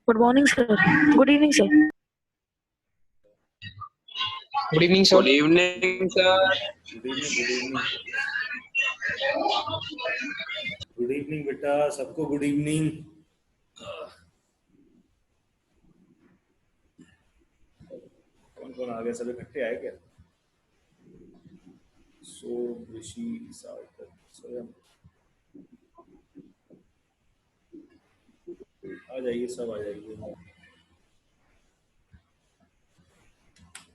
Good morning, sir. Good evening, sir. Good evening, sir. Good evening, sir. Good evening बेटा, सबको good evening. कौन कौन आ गया? सब इकट्ठे आए क्या? ऋषि, सार्थक, स्वयं आ जाइए, सब आ जाइए,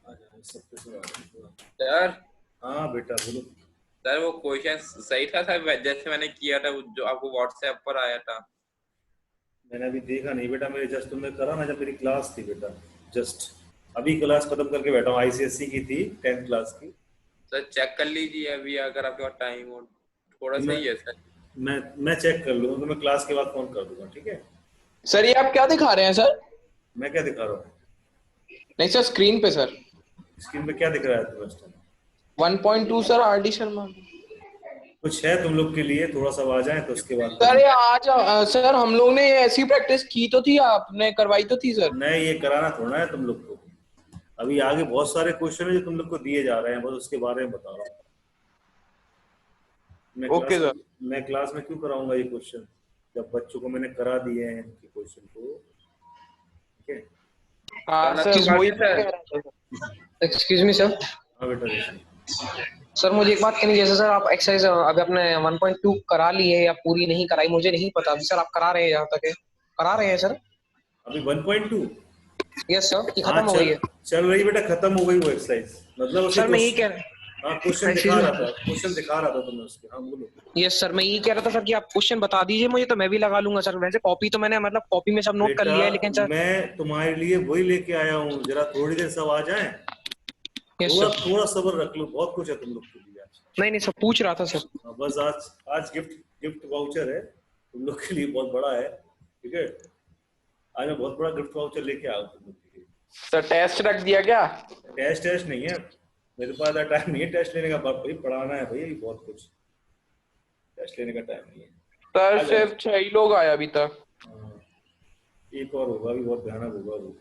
आ जाइए, सबके सब आ जाइए। सर हाँ बेटा बोलो। सर वो क्वेश्चन सही था सर, जैसे मैंने किया था जो आपको व्हाट्सएप पर आया था। मैंने अभी देखा नहीं बेटा, मेरे जस्ट तुमने करा ना जब मेरी क्लास थी बेटा, जस्ट अभी क्लास खत्म करके बैठा हूँ। आईसीएससी की थी 10th क्लास की। सर चेक कर लीजिए अभी अगर आपके पास टाइम हो, थोड़ा मैं सही है सर। मैं चेक कर लूँगा, तो मैं क्लास के बाद फोन कर दूंगा, ठीक है? सर ये आप क्या दिखा रहे हैं सर? मैं क्या दिखा रहा हूँ? नहीं सर, स्क्रीन पे सर स्क्रीन पे क्या दिख रहा है तुम्हें इस टाइम? 1.2 sir, RD Sharma. कुछ है तुम लोग के लिए? थोड़ा सा आ जाए तो उसके बाद सर ये आज सर हम लोग ने ऐसी प्रैक्टिस की तो थी, आपने करवाई तो थी सर। नहीं, ये कराना थोड़ा है तुम लोग को। अभी आगे बहुत सारे क्वेश्चन है जो तुम लोग को दिए जा रहे हैं, बस उसके बारे में बता रहा हूँ। Okay sir. मैं क्लास में क्यों कराऊंगा ये क्वेश्चन, जब बच्चों को मैंने करा दिए हैं इनके क्वेश्चन को, ठीक है? हाँ सर, अच्छी बात वही है सर। Excuse me sir. हाँ बेटा ऋषि। सर मुझे एक बात कहनी, जैसे सर आप एक्सरसाइज अभी अपने 1.2 करा ली है या पूरी नहीं कराई, मुझे नहीं पता अभी सर। आप करा रहे हैं, जहाँ तक है करा रहे हैं सर? अभी 1.2? यस सर, ये हाँ खत्म हो गई है चल रही बेटा, खत्म हो गई वो एक्सरसाइज। मतलब उसके सर। मैं यही कह रहा हाँ क्वेश्चन दिखा रहा था, तुम्हें उसके। हाँ बोलो। यस सर, मैं यही कह रहा था सर कि आप क्वेश्चन बता दीजिए मुझे, तो मैं भी लगा लूंगा सर। वैसे कॉपी तो मैंने मतलब कॉपी में सब नोट कर बेटा लिया है, लेकिन सर मैं तुम्हारे लिए वही लेके आया हूँ, जरा थोड़ी देर सब आ जाए। यस थोड़ा सर। थोड़ा सब्र रख लो, बहुत कुछ है तुम लोग के लिए आज। नहीं नहीं सर, पूछ रहा था सर। हाँ, बस आज आज गिफ्ट गिफ्ट वाउचर है तुम लोग के लिए, बहुत बड़ा है, ठीक है? आज मैं बहुत बड़ा गिफ्ट वाउचर लेके आया हूँ तुम लोग के लिए। सर टेस्ट रख दिया क्या? टेस्ट नहीं है मेरे पास, टाइम नहीं है टेस्ट लेने का। भाई पढ़ाना है भाई, बहुत कुछ। टेस्ट लेने का टाइम नहीं है। सर आ जाओ। सिर्फ 6 ही लोग आए अभी तक। हाँ, एक और होगा, भी बहुत भयानक होगा वो।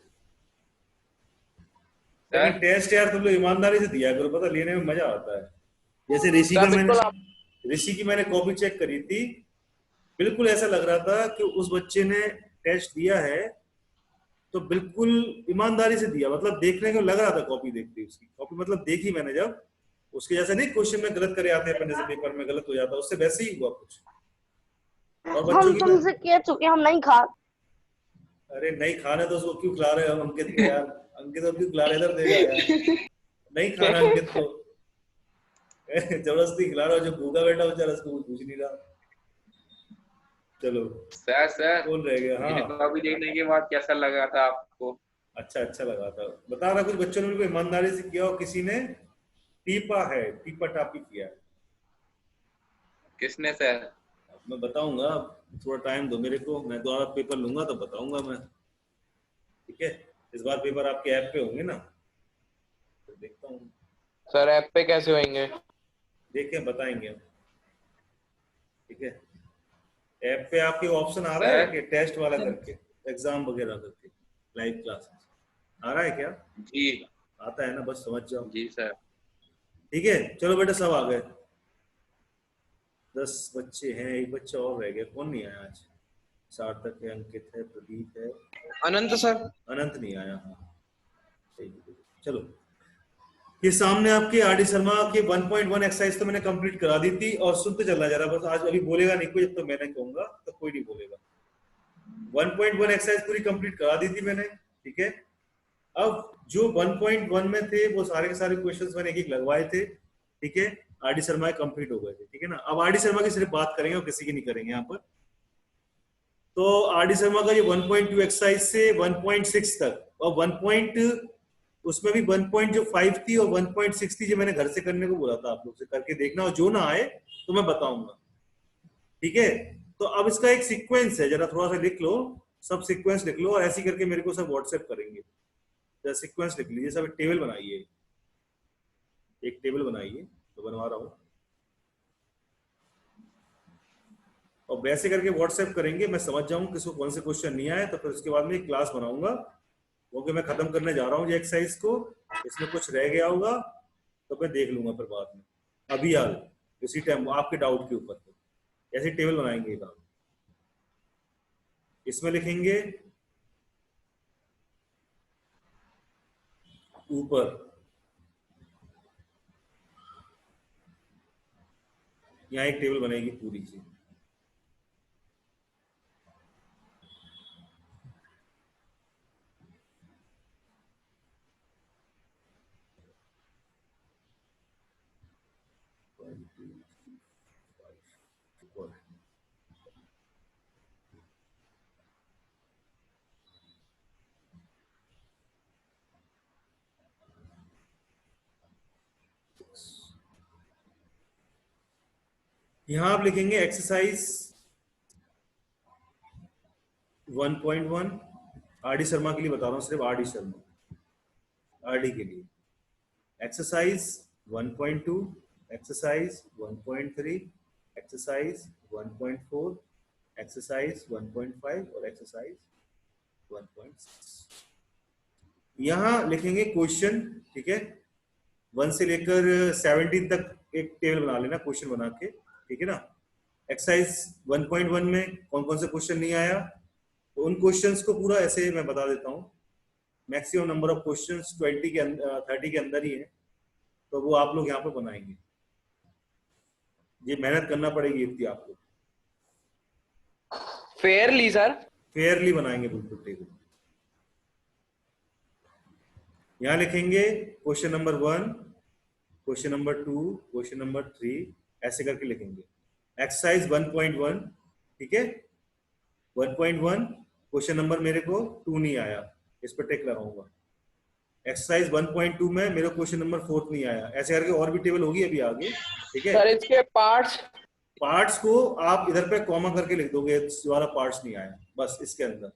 लेकिन सर टेस्ट यार तुम लोग ईमानदारी से दिया करो, पता लेने में मजा आता है। जैसे सर बिल्कुल आप ऋषि की मैंने कॉपी चेक करी थी, बिल्कुल ऐसा लग रहा था कि उस बच्चे ने टेस्ट दिया है तो बिल्कुल ईमानदारी से दिया। मतलब देखने को लग रहा था, कॉपी देखती उसकी कॉपी, मतलब देखी मैंने जब उसके जैसे नहीं क्वेश्चन में गलत करे आते हैं अपने, जैसे पेपर में गलत हो जाता, उससे वैसे ही हुआ कुछ। और बच्चों हम की तुमसे कह चुके, हम नहीं खा। अरे नहीं खाना तो उसको क्यों खिला रहे हो हम अंकित को यार? अंकित को क्यों खिला रहे, इधर देगा यार। नहीं खाना अंकित को जबरदस्ती खिला रहा हो, जो भूखा बैठा बेचारा उसको कुछ पूछ नहीं रहा। चलो सर कौन रह गया? मुझे हाँ कॉपी देखने के बाद कैसा लगा था आपको? अच्छा लगा था, बता रहा कुछ बच्चों ने बिल्कुल ईमानदारी से किया और किसी ने टीपा टापी किया है। किसने सर? मैं बताऊंगा, थोड़ा टाइम दो मेरे को, मैं दोबारा पेपर लूंगा तो बताऊंगा मैं, ठीक है? इस बार पेपर आपके ऐप पे होंगे ना, तो देखता हूँ। सर ऐप पे कैसे होंगे? देखें बताएंगे हम, ठीक है? ऐप पे आपके ऑप्शन आ रहा है सर कि टेस्ट वाला करके, एग्जाम वगैरह करके, लाइव क्लासेस आ रहा है क्या? जी आता है ना, बस समझ जाओ। जी सर। ठीक है चलो बेटा, सब आ गए। 10 बच्चे हैं, एक बच्चा और रह गया, कौन नहीं आया आज? सार्थक है, अंकित है, प्रदीप है, अनंत सर। अनंत नहीं आया। हाँ ठीक है। चलो, ये सामने आपके आर डी शर्मा के 1.1 एक्सरसाइज तो मैंने कंप्लीट करा दी थी, और सुनते चलना जरा बस, आज अभी बोलेगा नहीं कोई, जब तो मैंने कहूंगा तो कोई नहीं बोलेगा। 1.1 एक्सरसाइज पूरी कंप्लीट करा दी थी मैंने, ठीक है? अब जो 1.1 में थे वो सारे के सारे क्वेश्चंस मैंने एक एक लगवाए थे, ठीक है? आर डी शर्मा कंप्लीट हो गए थे, ठीक है ना? अब आर डी शर्मा की सिर्फ बात करेंगे और किसी की नहीं करेंगे यहाँ पर। तो आर डी शर्मा का ये 1.2 एक्सरसाइज से 1.6 तक, और 1. उसमें भी 1.5 थी और 1.6 थी, जो मैंने घर से करने को बोला था आप लोग से, करके देखना, और जो ना आए तो मैं बताऊंगा, ठीक है? तो अब इसका एक सीक्वेंस है, जरा थोड़ा सा लिख लो, सब सीक्वेंस लिख लो, और ऐसे करके मेरे को सब व्हाट्सएप करेंगे। जरा सीक्वेंस लिख लीजिए, सब टेबल बनाइए, एक टेबल बनाइए, तो बनवा रहा हूँ। और वैसे करके व्हाट्सएप करेंगे, मैं समझ जाऊँ किसको कौन से क्वेश्चन नहीं आए, तो फिर उसके बाद में एक क्लास बनाऊंगा, क्योंकि मैं खत्म करने जा रहा हूँ ये एक्सरसाइज को। इसमें कुछ रह गया होगा तो मैं देख लूंगा फिर बाद में, अभी यार इसी टाइम आपके डाउट के ऊपर ऐसे टेबल बनाएंगे। एक इसमें लिखेंगे ऊपर यहाँ एक टेबल बनेगी पूरी सी, यहां आप लिखेंगे एक्सरसाइज 1.1। आरडी शर्मा के लिए बता रहा हूं, सिर्फ आरडी शर्मा, आरडी के लिए एक्सरसाइज 1.2, एक्सरसाइज 1.3, एक्सरसाइज 1.4, एक्सरसाइज 1.5 और एक्सरसाइज 1.6। यहां लिखेंगे क्वेश्चन, ठीक है, 1 से लेकर 17 तक एक टेबल बना लेना क्वेश्चन बना के, ठीक है ना। एक्सरसाइज 1.1 में कौन कौन से क्वेश्चन नहीं आया, तो उन क्वेश्चंस को पूरा ऐसे मैं बता देता हूँ। मैक्सिमम नंबर ऑफ क्वेश्चंस 20 के 30 के अंदर ही है, तो वो आप लोग यहाँ पे बनाएंगे। ये मेहनत करना पड़ेगी इतनी आपको, फेयरली सर, फेयरली बनाएंगे बिल्कुल टेबल। यहाँ लिखेंगे question number 1, question number 2, question number 3, ऐसे करके लिखेंगे। एक्सरसाइज 1.1, ठीक है, 1.1 क्वेश्चन नंबर मेरे को 2 नहीं आया, इस पर टिक लगाऊंगा। एक्सरसाइज 1.2 में मेरे क्वेश्चन नंबर 4 नहीं आया, ऐसे करके और भी टेबल होगी अभी आगे, ठीक है। सर इसके पार्ट्स को आप इधर पे कॉमा करके लिख दोगे, वाला पार्ट्स नहीं आया बस इसके अंदर,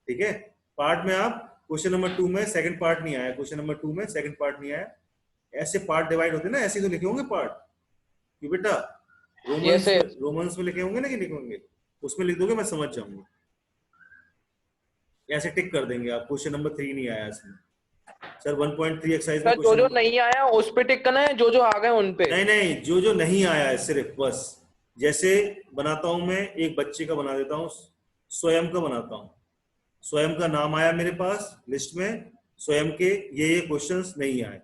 ठीक है। पार्ट में आप क्वेश्चन नंबर 2 में सेकंड पार्ट नहीं आया, क्वेश्चन नंबर 2 में सेकंड पार्ट नहीं आया, ऐसे पार्ट डिवाइड होते हैं ना, ऐसे तो लिखे होंगे पार्ट, क्यों बेटा रोमन्स में लिखे होंगे ना कि लिखे होंगे, उसमें लिख दोगे, मैं समझ जाऊंगा। ऐसे टिक कर देंगे आप। क्वेश्चन नंबर 3 नहीं आया इसमें सर, 1.3 एक्सरसाइज में जो नहीं आया उस पे टिक करना है, जो आ गए उन पे नहीं, जो नहीं आया है सिर्फ बस। जैसे बनाता हूं मैं, एक बच्चे का बना देता हूं, स्वयं का बनाता हूं। स्वयं का नाम आया मेरे पास लिस्ट में, स्वयं के ये क्वेश्चंस नहीं आए,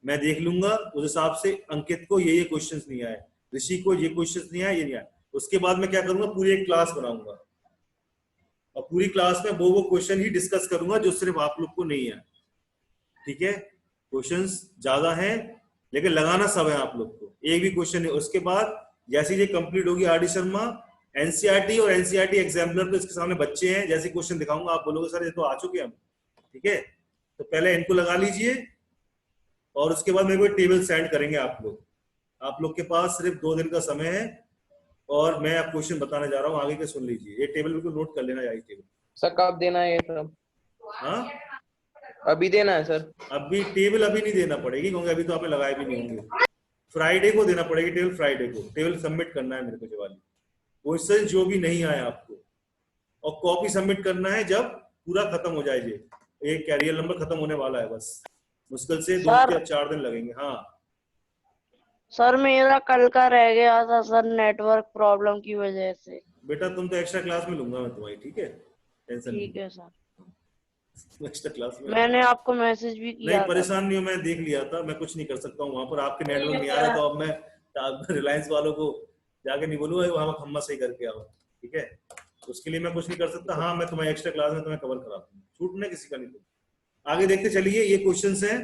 मैं देख लूंगा उस हिसाब से। अंकित को ये क्वेश्चंस नहीं आए, ऋषि को ये क्वेश्चंस नहीं आए, ये नहीं आए। उसके बाद मैं क्या करूंगा, पूरी एक क्लास बनाऊंगा और पूरी क्लास में वो क्वेश्चन ही डिस्कस करूंगा जो सिर्फ आप लोग को नहीं है, ठीक है। क्वेश्चंस ज्यादा हैं लेकिन लगाना सब है आप लोग को, एक भी क्वेश्चन नहीं। उसके बाद जैसे ये कंप्लीट होगी आरडी शर्मा, एनसीईआरटी और एनसीईआरटी एग्जामिनर, तो इसके सामने बच्चे हैं, जैसे क्वेश्चन दिखाऊंगा आप बोलोगे सर ये तो आ चुके हम, ठीक है। तो पहले इनको लगा लीजिए और उसके बाद मेरे को टेबल सेंड करेंगे आप लोग। आप लोग के पास सिर्फ 2 दिन का समय है और मैं आप क्वेश्चन बताने जा रहा हूँ, आगे के सुन लीजिए। ये टेबल बिल्कुल नोट कर लेना, यही टेबल। सर कब देना है ये सब? हाँ अभी देना है सर? अभी टेबल अभी नहीं देना पड़ेगी, क्योंकि अभी तो आपने लगाए भी नहीं होंगे। फ्राइडे को देना पड़ेगी टेबल, फ्राइडे को टेबल सबमिट करना है मेरे को, वाली क्वेश्चन जो भी नहीं आया आपको, और कॉपी सबमिट करना है जब पूरा खत्म हो जाए। ये कैरियर नंबर खत्म होने वाला है, बस मुश्किल से 2 या 4 दिन लगेंगे। हाँ सर मेरा कल का रह गया था सर, नेटवर्क प्रॉब्लम की वजह से। बेटा तुम तो एक्स्ट्रा क्लास में लूंगा मैं तुम्हारी, ठीक है, टेंशन ठीक है सर, एक्स्ट्रा क्लास में मैंने आपको मैसेज भी किया। नहीं परेशान नहीं हो, मैं देख लिया था, मैं कुछ नहीं कर सकता हूँ वहां पर। आपके नेटवर्क नहीं आ रहा तो अब मैं रिलायंस वालों को जाके नहीं बोलूंगा वहां खम्मा सही करके आओ, ठीक है। उसके लिए मैं कुछ नहीं कर सकता। हाँ मैं तुम्हारी एक्स्ट्रा क्लास में तुम्हें कवर करा दूंगा, छूटने किसी का नहीं। आगे देखते चलिए, ये क्वेश्चन है,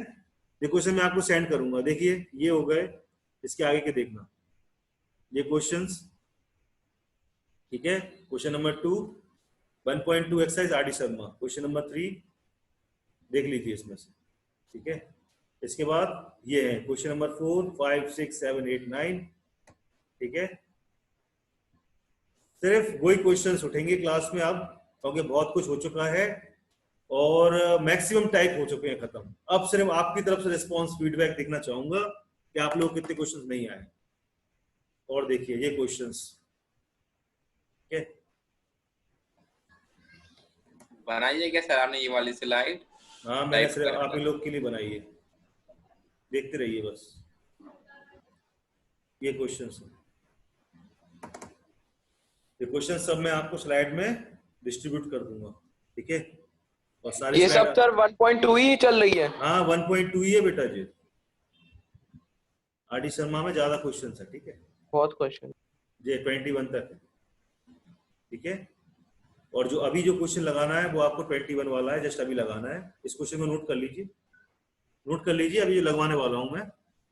ये क्वेश्चन मैं आपको सेंड करूंगा। देखिए ये हो गए, इसके आगे के देखना ये क्वेश्चंस, ठीक है। Question number 2 1.2 exercise RD Sharma, question number 3 देख लीजिए इसमें से, ठीक है। इसके बाद ये है क्वेश्चन नंबर 4 5 6 7 8 9, ठीक है। सिर्फ वही क्वेश्चंस उठेंगे क्लास में अब, क्योंकि बहुत कुछ हो चुका है और मैक्सिमम टाइप हो चुके हैं खत्म। अब सिर्फ आपकी तरफ से रिस्पॉन्स फीडबैक देखना चाहूंगा कि आप लोग कितने क्वेश्चंस नहीं आए। और देखिए ये क्वेश्चंस ठीक है, बनाइए क्या सर आपने ये वाली स्लाइड? हाँ मैंने टाइप सिर्फ कर आप ही लोग के लिए बनाई है, देखते रहिए बस। ये क्वेश्चन सब मैं आपको स्लाइड में डिस्ट्रीब्यूट कर दूंगा, ठीक है। और सारी ये सब स्लाइड, सर 1.2 ही चल रही है। हाँ 1.2 ही है बेटा जी, आरडी शर्मा में ज्यादा क्वेश्चन है, ठीक है। बहुत क्वेश्चन। ये 21 तक है, ठीक है। और जो अभी जो क्वेश्चन लगाना है वो आपको 21 वाला है, जस्ट अभी लगाना है। इस क्वेश्चन को नोट कर लीजिए, अभी जो लगवाने वाला हूं मैं,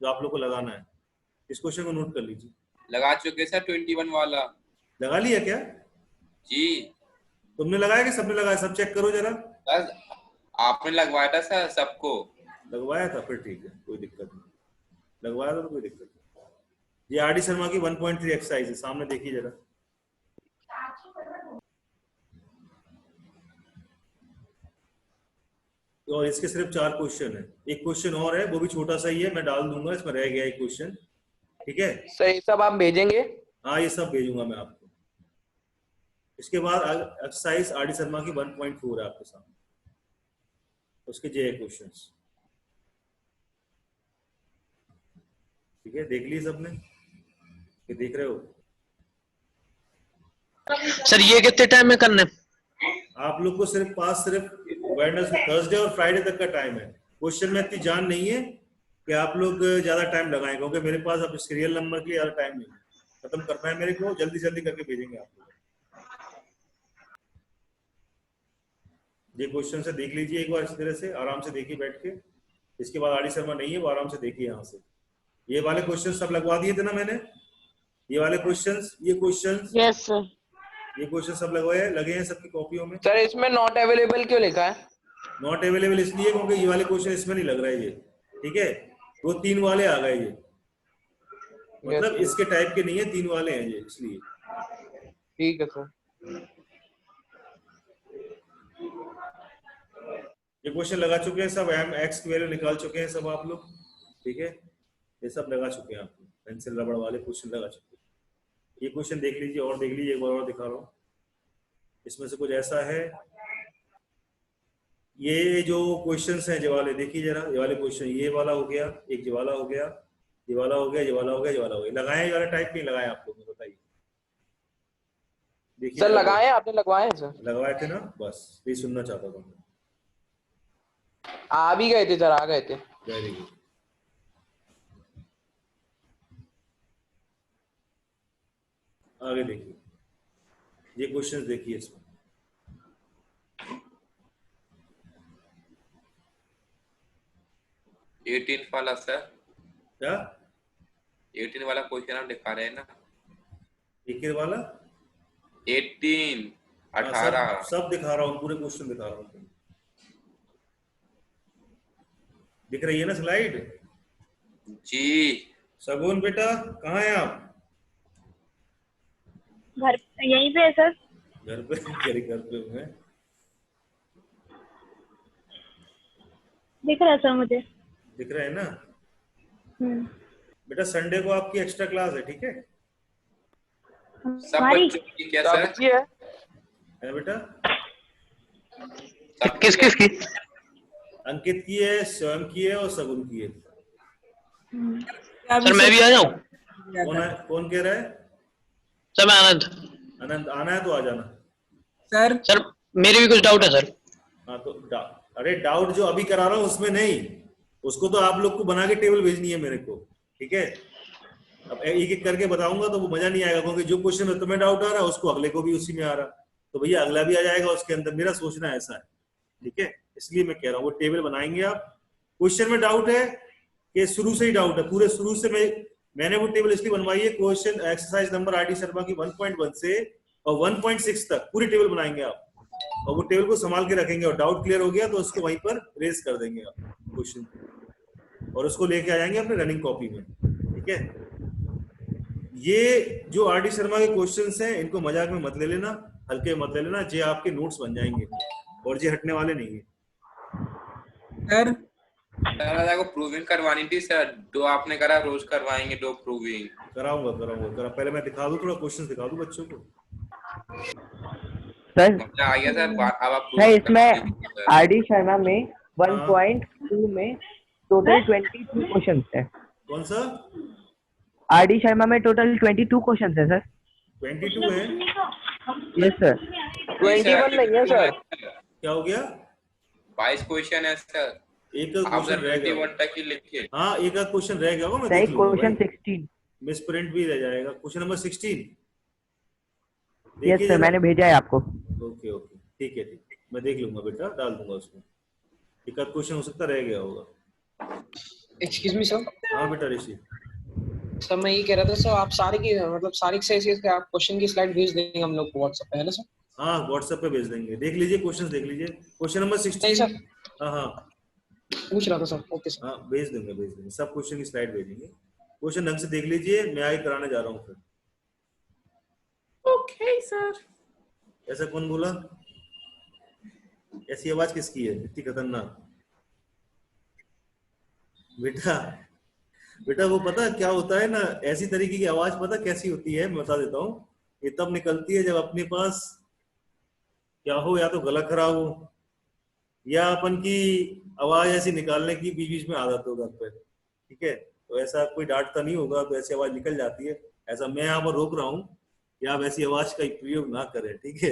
जो आप लोग को लगाना है, इस क्वेश्चन को नोट कर लीजिए। लगा चुके सर 21 वाला। लगा लिया क्या? जी तुमने लगाया कि सबने लगाया? सब चेक करो जरा। सर आपने लगवाया था सर सबको। लगवाया था, फिर ठीक है, कोई दिक्कत नहीं। लगवाया था तो कोई दिक्कत नहीं। ये आरडी शर्मा की 1.3 एक्सरसाइज है, सामने देखिए जरा। और इसके सिर्फ 4 क्वेश्चन है, एक क्वेश्चन और है वो भी छोटा सा ही है, मैं डाल दूंगा, इसमें रह गया एक क्वेश्चन, ठीक है। सही, सब आप भेजेंगे? हाँ ये सब भेजूंगा मैं आपको। इसके बाद एक्सरसाइज आरडी शर्मा की 1.4 है आपके सामने, उसके जे क्वेश्चंस, ठीक है। देख लिए सबने? ये देख रहे हो? सर ये कितने टाइम में करने? आप लोग को सिर्फ वेडनेसडे, थर्सडे और फ्राइडे तक का टाइम है। क्वेश्चन में इतनी जान नहीं है कि आप लोग ज्यादा टाइम लगाएं, क्योंकि मेरे पास अब सीरियल नंबर के लिए ज्यादा टाइम नहीं है, खत्म करना है मेरे को, जल्दी जल्दी करके भेजेंगे आप लोग। ये क्वेश्चन से देख लीजिए एक बार, इस तरह से आराम से देखिए बैठ के। इसके बाद आरडी शर्मा नहीं है, वो आराम से देखिए यहाँ से। ये वाले क्वेश्चन सब लगवा दिए थे ना मैंने, ये वाले क्वेश्चंस, ये क्वेश्चंस, यस सर। ये क्वेश्चन सब लगवाए लगे हैं सबकी कॉपियों में। सर इसमें नॉट अवेलेबल क्यों लिखा है? नॉट अवेलेबल इसलिए क्योंकि ये वाले क्वेश्चन इसमें नहीं लग रहा है ये, ठीक है। वो 3 वाले आ गए ये, मतलब Yes, इसके टाइप के नहीं है, 3 वाले हैं ये, इसलिए। ठीक है सर। ये क्वेश्चन लगा चुके हैं सब, एम एक्स की वैल्यू निकाल चुके हैं सब आप लोग, ठीक है। ये सब लगा चुके हैं आप लोग, पेंसिल रबड़ वाले क्वेश्चन लगा चुके हैं। ये क्वेश्चन देख लीजिए और देख लीजिए, एक बार और दिखा रहा हूँ। इसमें से कुछ ऐसा है, ये जो क्वेश्चंस हैं, ये वाले देखिए जरा, ये वाले क्वेश्चन, ये वाला हो गया एक, ये वाला हो गया, ये वाला हो गया, ये वाला हो गया, ये वाला हो गया। लगाए ये वाला टाइप नहीं लगाए आप लोग, बताइए। देखिए सर लगाए, आपने लगवाए सर? लगवाए थे ना, बस ये सुनना चाहता था मैं। आ भी गए थे सर, आ गए थे। Very good. आगे देखिए, ये क्वेश्चंस देखिए इसमें। 18 वाला सर, क्या 18 वाला क्वेश्चन आप दिखा रहे हैं ना? एक वाला 18 हाँ, 18 सब दिखा रहा हूँ, पूरे क्वेश्चन दिखा रहा हूँ। दिख रही है ना स्लाइड? जी। सगुन बेटा कहाँ है आप? घर यहीं पे है सर। घर पे? घर पे हूँ मैं। दिख रहा है सर मुझे। दिख रहा है ना? बेटा संडे को आपकी एक्स्ट्रा क्लास है, ठीक है? सब हमारी बच्चों की क्या सर? सबकी है बेटा? किस किस की? अंकित की है, स्वयं की है और सगुन की है। सर मैं भी आ जाऊं? कौन कह रहा है? सर मैं आनंद। अनंत आना है तो आ जाना। सर मेरे भी कुछ डाउट है सर। हाँ तो अरे डाउट जो अभी करा रहा हूँ उसमें नहीं, उसको तो आप लोग को बना के टेबल भेजनी है मेरे को, ठीक है। अब एक एक करके बताऊंगा तो वो मजा नहीं आएगा, क्योंकि जो क्वेश्चन में तुम्हें डाउट आ रहा है उसको अगले को भी उसी में आ रहा, तो भैया अगला भी आ जाएगा उसके अंदर। मेरा सोचना ऐसा है, ठीक है, इसलिए मैं कह रहा हूँ वो टेबल बनाएंगे आप। क्वेश्चन में डाउट है कि शुरू से ही डाउट है, पूरे शुरू से मैंने वो टेबल इसलिए बनवाई है, question exercise number RD Sharma की 1.1 से और 1.6 तक पूरी टेबल बनाएंगे आप, और वो टेबल को संभाल के रखेंगे, और डाउट क्लियर हो गया तो उसको वहीं पर रेज कर देंगे आप क्वेश्चन, और उसको लेके आ जाएंगे अपने रनिंग कॉपी में, ठीक है। ये जो आरडी शर्मा के क्वेश्चंस हैं इनको मजाक में मत ले लेना, हल्के मत ले लेना, जे आपके नोट्स बन जाएंगे और जे हटने वाले नहीं है। सर को प्रूविंग करवानी थी सर, 2 आपने करा, रोज करवाएंगे 2 प्रूविंग। कराऊंगा। पहले मैं दिखा दूं, थोड़ा क्वेश्चन दिखा दूं बच्चों को। सर मतलब आ गया सर, अब आप है prove इसमें कर- आरडी शर्मा में हाँ। 1.2 में टोटल 22 क्वेश्चन है। कौन सा? आरडी शर्मा में टोटल 22 क्वेश्चन है सर। 22 है? Yes sir. जी सर, 21 नहीं है सर। क्या हो गया? 22 क्वेश्चन है सर, एक का आप क्वेश्चन रह गया 21 होगा। तक ही लिखिए। हाँ, एक का क्वेश्चन रह गया होगा, मैं सही देख लूंगा क्वेश्चन भाई। 16। मिस प्रिंट भी रह जाएगा। क्वेश्चन नंबर 16 यस देखिए सर, जरा। मैंने भेजा है आपको। ओके ओके, ठीक है ठीक, मैं देख लूंगा बेटा, डाल दूंगा उसमें। एक आध क्वेश्चन हो सकता रह गया होगा। Excuse me sir. हाँ बेटा ऋषि। सर मैं ये कह रहा था सर, आप सारी की मतलब सारी एक्सरसाइज के आप क्वेश्चन की स्लाइड भेज देंगे हम लोग को व्हाट्सएप पे, है ना सर? हाँ व्हाट्सएप पे भेज देंगे, देख लीजिए क्वेश्चन, देख लीजिए क्वेश्चन नंबर नहीं 16। सर, हाँ हाँ पूछ रहा था सर। Okay sir. हाँ, भेज देंगे सब क्वेश्चन की स्लाइड भेजेंगे। क्वेश्चन ढंग से देख लीजिए, मैं आगे कराने जा रहा हूँ फिर। Okay sir. ऐसा कौन बोला? ऐसी आवाज किसकी है इतनी खतरनाक? बेटा बेटा वो पता क्या होता है ना, ऐसी तरीके की आवाज पता कैसी होती है, मैं बता देता हूँ। ये तब निकलती है जब अपने पास क्या हो, या तो गला खराब हो, या अपन की आवाज ऐसी निकालने की बीच बीच में आदत हो घर पे। ठीक है, तो ऐसा कोई डांटता नहीं होगा तो ऐसी आवाज निकल जाती है। ऐसा मैं यहाँ पर रोक रहा हूँ कि आप ऐसी आवाज का प्रयोग ना करें, ठीक है?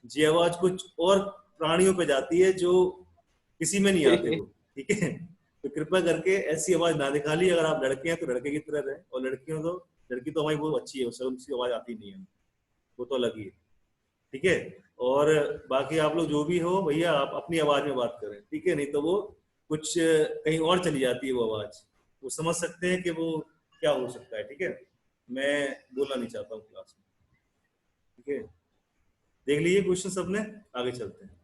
ये आवाज कुछ और प्राणियों पे जाती है जो किसी में नहीं आते वो, ठीक है? तो कृपया करके ऐसी आवाज ना निकालिए। अगर आप लड़के हैं तो लड़के की तरह रहे, और लड़कियों तो लड़की तो हमारी बहुत अच्छी है, उससे उनकी आवाज आती नहीं है, वो तो अलग ही है, ठीक है? और बाकी आप लोग जो भी हो भैया, आप अपनी आवाज में बात करें, ठीक है? नहीं तो वो कुछ कहीं और चली जाती है वो आवाज, वो समझ सकते हैं कि वो क्या हो सकता है, ठीक है? मैं बोलना नहीं चाहता हूँ क्लास में, ठीक है? देख लीजिए क्वेश्चन सबने, आगे चलते हैं।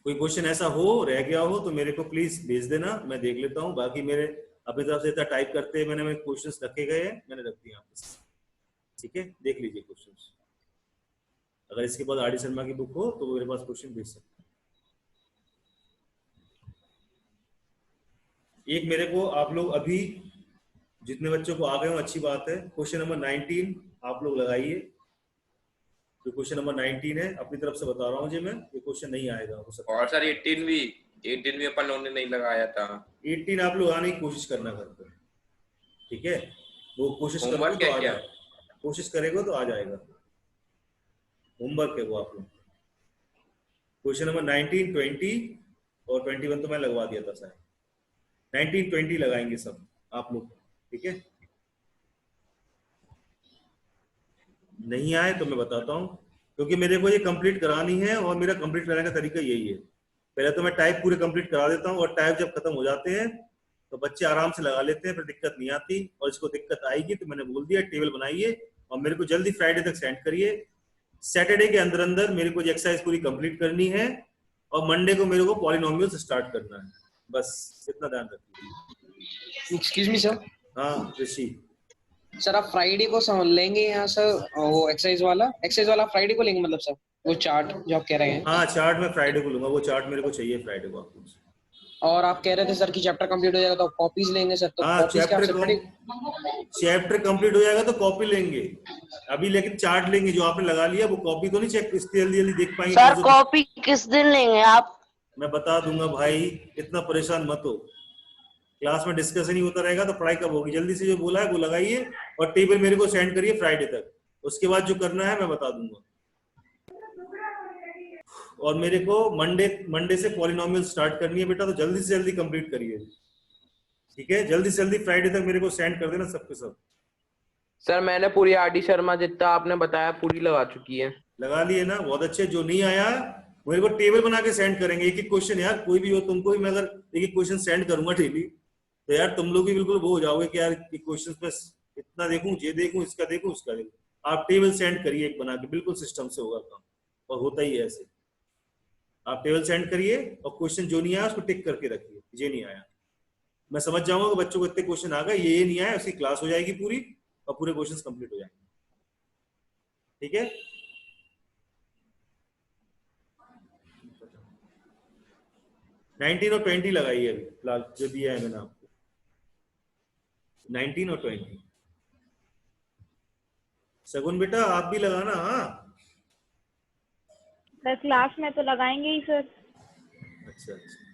कोई क्वेश्चन ऐसा हो रह गया हो तो मेरे को प्लीज भेज देना, मैं देख लेता हूँ। बाकी मेरे अपनी तरफ से इतना टाइप करते हैं, मैंने क्वेश्चंस रखे गए हैं, मैंने रख दिए आपके साथ, ठीक है? देख लीजिए क्वेश्चंस। अगर इसके बाद आर डी शर्मा की बुक हो तो मेरे पास क्वेश्चन भेज सकते हैं। एक मेरे को आप लोग अभी जितने बच्चों को आ गए हो अच्छी बात है, क्वेश्चन नंबर 19 आप लोग लगाइए। जो क्वेश्चन नंबर 19 है अपनी तरफ से बता रहा हूँ जी मैं, ये क्वेश्चन नहीं आएगा हो सकता। और सर 18 भी अपन लोगों ने नहीं लगाया था। 18 आप लोग आने की कोशिश करना घर पर, ठीक है? वो कोशिश करोगे होमवर्क तो है आ क्या? जाएगा, कोशिश करेगा तो आ जाएगा। होमवर्क है वो आप लोग। क्वेश्चन नंबर 19, 20 और 21 तो मैं लगवा दिया था शायद। 19, 20 लगाएंगे सब आप लोग, ठीक है? नहीं आए तो मैं बताता हूँ, क्योंकि मेरे को ये कंप्लीट करानी है और मेरा कंप्लीट कराने का तरीका यही है। पहले तो मैं टाइप पूरे कंप्लीट करा देता हूँ, और टाइप जब खत्म हो जाते हैं तो बच्चे आराम से लगा लेते हैं, फिर दिक्कत नहीं आती। और इसको दिक्कत आएगी तो मैंने बोल दिया टेबल बनाइए और मेरे को जल्दी फ्राइडे तक सेंड करिए। सैटरडे के अंदर अंदर मेरे को एक्सरसाइज पूरी कंप्लीट करनी है, और मंडे को मेरे को पॉलिनोमियल स्टार्ट करना है, बस इतना ध्यान रखिए। Excuse me sir. हाँ ऋषि। सर आप फ्राइडे को समझ लेंगे यहाँ सर, वो एक्सरसाइज वाला फ्राइडे को लेंगे मतलब सर, वो चार्ट जो आप कह रहे हैं। हाँ चार्ट मैं फ्राइडे को लूंगा, वो चार्ट मेरे को चाहिए फ्राइडे को आपको। और आप कह रहे थे सर कि चैप्टर कंप्लीट हो जाएगा तो कॉपीज लेंगे सर, तो हाँ कॉपीज क्या चैप्टर कंप्लीट हो जाएगा तो कॉपी लेंगे अभी, लेकिन चार्ट लेंगे। जो आपने लगा लिया वो कॉपी तो नहीं चेक जल्दी जल्दी देख पाएंगे। सर कॉपी किस दिन लेंगे आप? मैं बता दूंगा भाई, इतना परेशान मत हो। क्लास में डिस्कशन ही होता रहेगा तो पढ़ाई कब होगी? जल्दी से जो बोला है वो लगाइए और टेबल मेरे को सेंड करिए फ्राइडे तक। उसके बाद जो करना है मैं बता दूंगा। और मेरे को मंडे से पॉलिनोमियल स्टार्ट करनी है बेटा, तो जल्दी से जल्दी कंप्लीट करिए, ठीक है? जल्दी से जल्दी फ्राइडे तक मेरे को सेंड कर देना सबके सब। सर मैंने पूरी आरडी शर्मा जितना आपने बताया पूरी लगा चुकी है। लगा लिए ना, बहुत अच्छे। जो नहीं आया मेरे को टेबल बना के सेंड करेंगे, एक एक क्वेश्चन। यार कोई भी हो, तुमको भी मैं अगर एक एक क्वेश्चन सेंड करूंगा डेली तो यार तुम लोग भी बिल्कुल वो हो जाओगे कि यार क्वेश्चन पे इतना देखूं, ये देखूं, इसका देखूं, उसका देखूं। आप टेबल सेंड करिए एक बना के, बिल्कुल सिस्टम से होगा काम, और होता ही है ऐसे। आप टेबल सेंड करिए और क्वेश्चन जो नहीं आया उसको टिक करके रखिए, ये नहीं आया। मैं समझ जाऊंगा कि बच्चों को इतने क्वेश्चन आ गए, ये नहीं आया, उसकी क्लास हो जाएगी पूरी और पूरे क्वेश्चन कंप्लीट हो जाएंगे, ठीक है? नाइनटीन और 20 लगाइए अभी फिलहाल जो दिया है मैंने आपको, 19 और 20। शगुन बेटा आप भी लगाना। हाँ सर क्लास में तो लगाएंगे ही सर। अच्छा अच्छा।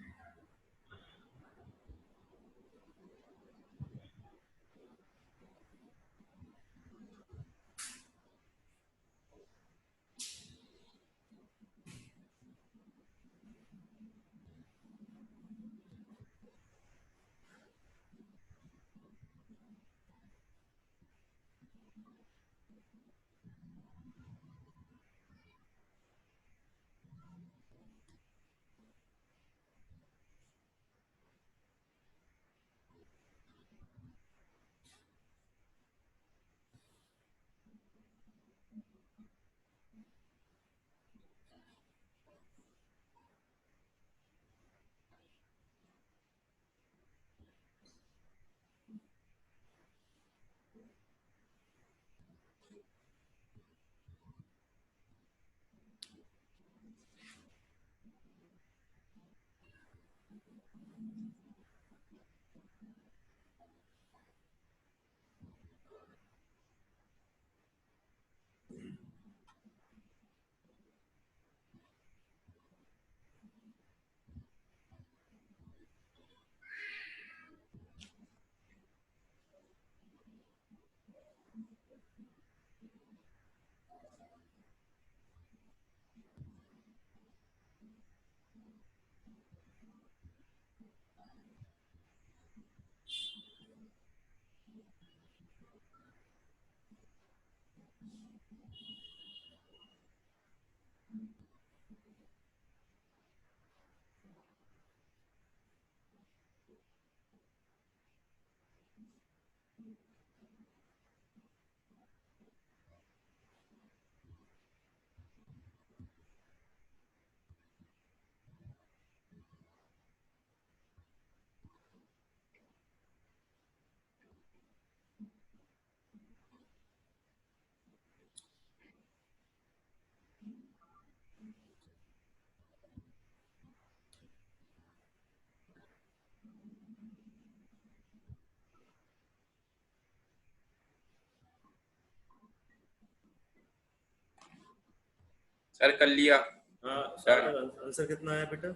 सर कर लिया। हाँ सर आंसर कितना आया बेटा?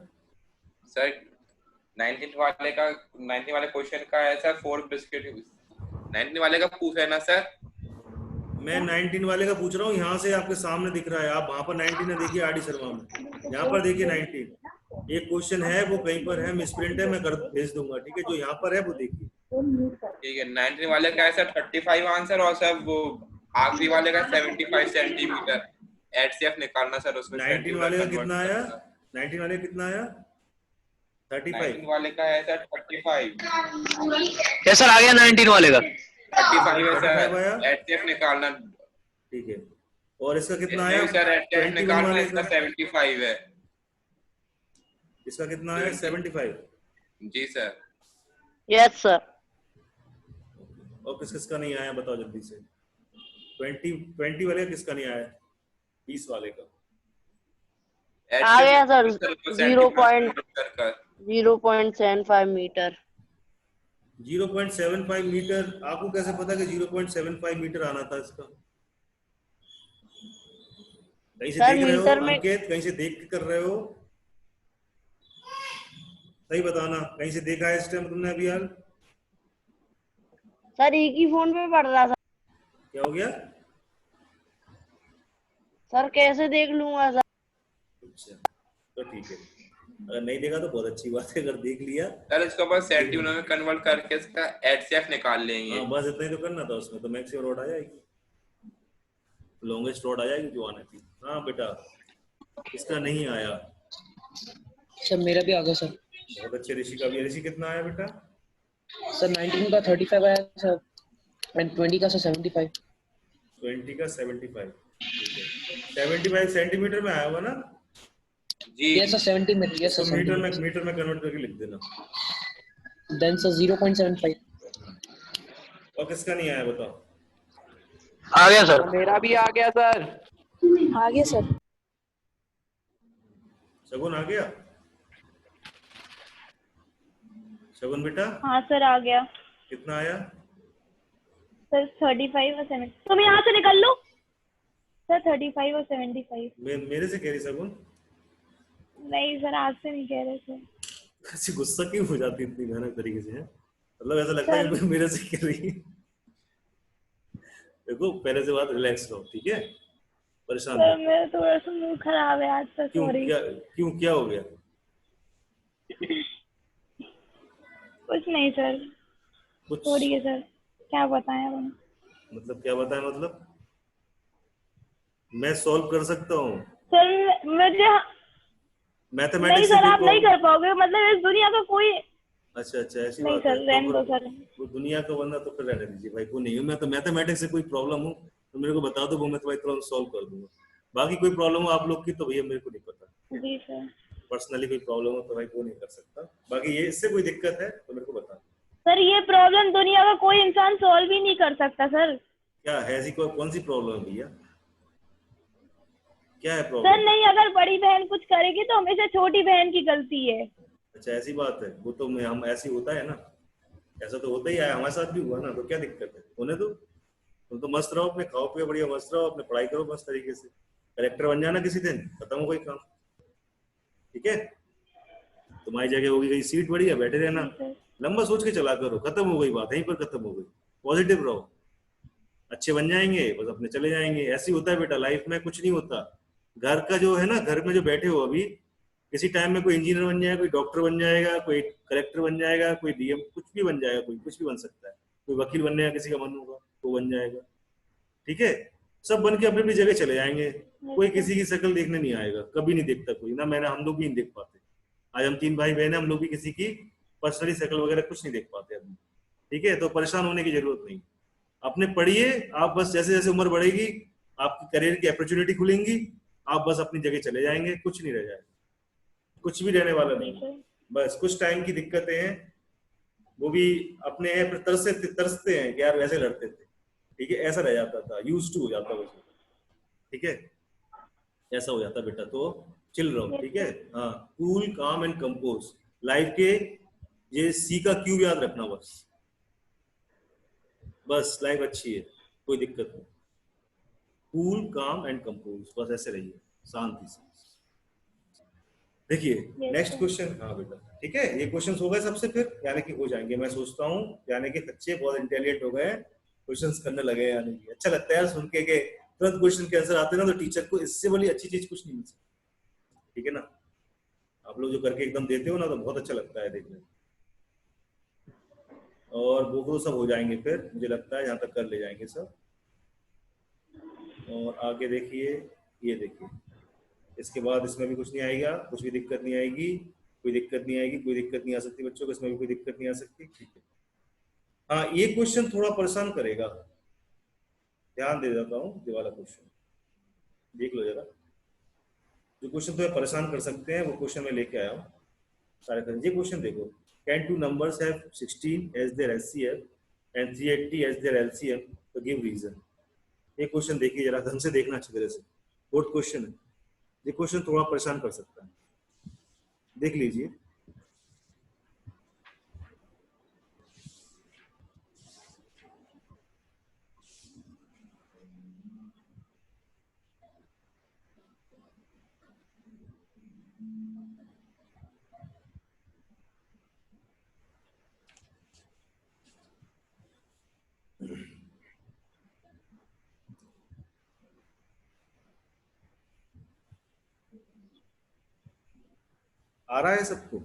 सर 19 वाले का 19 वाले क्वेश्चन का है सर 4 बिस्किट। 19 वाले का पूछा है ना सर? मैं 19 वाले का पूछ रहा हूँ। यहाँ से आपके सामने दिख रहा है, आप वहां पर 19 है, देखिए आर डी शर्मा में, यहाँ पर देखिए 19 एक क्वेश्चन है, वो कहीं पर है, मिसप्रिंट है, मैं कर भेज दूंगा, ठीक है? जो यहाँ पर है वो देखिए। ठीक है 19 वाले का है सर 35 आंसर, और सर वो आखिरी वाले का 75 सेंटीमीटर एचसीएफ निकालना सर, उसमें 19 वाले का कितना आया? 19 वाले का कितना आया? 35। 19 वाले का है सर 35। यस सर आ गया 19 वाले का। 35 है 35 आया, सर, एचसीएफ निकालना। ठीक है। और इसका कितना आया? सर एचसीएफ 21 निकालना, वाले इसका का 75 है। इसका कितना आया? 75। जी सर। Yes sir. और किस किसका नहीं आया बताओ जल्दी से। 20 वाले का किसका नहीं आया? 20 वाले का आ गया सर। 0.75 मीटर। 0.75 मीटर। आपको कैसे पता कि 0.75 मीटर आना था इसका? कहीं से सर देख रहे हो मीटर में अंकित? कहीं से देख के कर रहे हो? सही बताना, कहीं से देखा है इस टाइम तुमने अभी हाल? सर एक ही फोन पे पढ़ रहा था। क्या हो गया? सर कैसे देख लूंगा सर? अच्छा तो ठीक है, अगर नहीं देखा तो बहुत अच्छी बात है, अगर देख लिया सर इसको बस सेंटीमीटर में कन्वर्ट करके इसका एचसीएफ निकाल लेंगे। हाँ बस इतना ही तो करना था। उसमें तो मैक्सिमम रोड आ जाएगी, लॉन्गेस्ट रोड आ जाएगी जो आने थी। हाँ बेटा इसका नहीं आया। सर मेरा भी आ गया सर। बहुत अच्छे। ऋषि का भी। ऋषि कितना आया बेटा? सर 19 का 35 आया सर, एंड 20 का सर 75। 20 का 75, 75 सेंटीमीटर में आया हुआ ना? जी yes sir 70 metre. Yes sir metre में कन्वर्ट करके लिख देना। Then sir 0.75। और किसका नहीं आया बताओ? आ गया सर। मेरा भी आ गया सर। आ गया सर। शगुन आ गया? शगुन बेटा हाँ सर आ गया। कितना आया? सर 35 और 70। तुम यहाँ से निकल लो। सर 35 और 75। मेरे से कह रही सगुन? नहीं सर, आज से नहीं कह रहे थे ऐसी गुस्सा क्यों हो जाती है इतनी भयानक तरीके से है? मतलब ऐसा लगता है सर। कि मेरे से कह रही है। देखो पहले से बात रिलैक्स रहो, ठीक है? परेशान सर मत। मेरा थोड़ा सा मूड खराब है आज, सर क्यों सॉरी। क्या? क्यों क्या हो गया? कुछ नहीं सर, कुछ छोड़िए सर, क्या बताएं अब हम। मतलब क्या बताएं? मतलब मैं सॉल्व कर सकता हूँ। सर मुझे, नहीं मैथमेटिक्स से सर कोई आप नहीं प्रॉब्लम? कर पाओगे, मतलब इस दुनिया का कोई। अच्छा अच्छा, ऐसी नहीं बात है सर, तो रहने फिर दो सर। वो दुनिया का बंदा तो फिर रहने दीजिए भाई, को नहीं हूँ मैं तो। मैथमेटिक्स से कोई प्रॉब्लम हो तो मेरे को बता दो, वो मैं तुम्हारी तुरंत सॉल्व कर दूंगा। बाकी कोई प्रॉब्लम हो आप लोग की तो भैया मेरे को नहीं पता। जी सर। पर्सनली कोई प्रॉब्लम हो तो भाई वो नहीं कर सकता। बाकी ये इससे कोई दिक्कत है तो मेरे को बता। सर ये प्रॉब्लम दुनिया का कोई इंसान सॉल्व ही नहीं कर सकता सर। क्या है ऐसी कौन सी प्रॉब्लम है भैया? क्या है सर प्रॉब्लम? नहीं, अगर बड़ी बहन कुछ करेगी तो हमेशा छोटी बहन की गलती है। अच्छा ऐसी बात है, वो तो हम ऐसी होता है ना, ऐसा तो होता ही है, हमारे साथ भी हुआ ना, तो क्या दिक्कत है? होने दो। तुम तो मस्त रहो, अपने खाओ पियो बढ़िया, मस्त रहो, अपने पढ़ाई करो मस्त तरीके से, कलेक्टर बन जाना किसी दिन, खत्म हो कोई काम। ठीक है? तुम्हारी जगह होगी कहीं सीट बढ़िया, बैठे रहना। जी सर। लंबा सोच के चला करो, खत्म हो गई बात, यहीं पर खत्म हो गई। पॉजिटिव रहो, अच्छे बन जाएंगे बस, अपने चले जाएंगे। ऐसे ही होता है बेटा, लाइफ में कुछ नहीं होता। घर का जो है ना, घर में जो बैठे हो अभी, किसी टाइम में कोई इंजीनियर बन जाएगा, कोई डॉक्टर बन जाएगा, कोई कलेक्टर बन जाएगा, कोई डीएम, कुछ भी बन जाएगा, कोई कुछ भी बन सकता है। कोई वकील बनने का किसी का मन होगा वो बन जाएगा। ठीक है? सब बन के अपनी अपनी जगह चले जाएंगे। कोई किसी की शक्ल देखने नहीं आएगा, कभी नहीं देखता कोई ना, मैंने, हम लोग भी नहीं देख पाते। आज हम 3 भाई बहन हैं, हम लोग भी किसी की पर्सनली शक्ल वगैरह कुछ नहीं देख पाते अभी। ठीक है? तो परेशान होने की जरूरत नहीं। अपने पढ़िए आप बस, जैसे जैसे उम्र बढ़ेगी आपकी करियर की अपॉर्चुनिटी खुलेंगी, आप बस अपनी जगह चले जाएंगे, कुछ नहीं रह जाएगा, कुछ भी रहने वाला जी नहीं। सर। बस कुछ टाइम की दिक्कतें हैं, वो भी अपने हैं, फिर तरसते हैं कि यार वैसे लड़ते थे। ठीक है? ऐसा रह जाता था, यूज टू हो जाता बस। ठीक है? ऐसा हो जाता बेटा, तो चिल रहो। यस ठीक है? सर। हाँ, कूल काम एंड कंपोज। लाइफ के ये सी का क्यू याद रखना बस। बस लाइफ अच्छी है, कोई दिक्कत नहीं। कूल काम एंड कंपोज, बस ऐसे रहिए शांति से। देखिए यस नेक्स्ट सर। क्वेश्चन। हाँ बेटा ठीक है, ये क्वेश्चन हो गए सबसे, फिर यानी कि हो जाएंगे मैं सोचता हूँ। यानी कि बच्चे बहुत इंटेलिजेंट हो गए, क्वेश्चंस करने लगे हैं, यानी कि अच्छा लगता है यार सुन के तुरंत क्वेश्चन के आंसर आते हैं ना, तो टीचर को इससे बड़ी अच्छी चीज कुछ नहीं मिल सकती। ठीक है ना? आप लोग जो करके एकदम देते हो ना, तो बहुत अच्छा लगता है देखने में। और वो तो सब हो जाएंगे फिर, मुझे लगता है यहाँ तक कर ले जाएंगे सब। और आगे देखिए, ये देखिए, इसके बाद इसमें भी कुछ नहीं आएगा, कुछ भी दिक्कत नहीं आएगी, कोई दिक्कत नहीं आएगी, कोई दिक्कत नहीं आ सकती बच्चों को, इसमें भी कोई दिक्कत नहीं आ सकती। ठीक है? हाँ ये क्वेश्चन थोड़ा परेशान करेगा, ध्यान दे देता हूँ, ये वाला क्वेश्चन देख लो जरा। जो क्वेश्चन तुम्हें परेशान कर सकते हैं वो क्वेश्चन मैं लेके आया हूँ सारे कर। ये क्वेश्चन देखो, can two numbers have 16 as their HCF and 380 as their LCM, तो गिव रीजन। ये क्वेश्चन देखिए जरा, ढंग से देखना अच्छी तरह से, फोर्थ क्वेश्चन है। ये क्वेश्चन थोड़ा परेशान कर सकता है, देख लीजिए। आ रहा है सबको?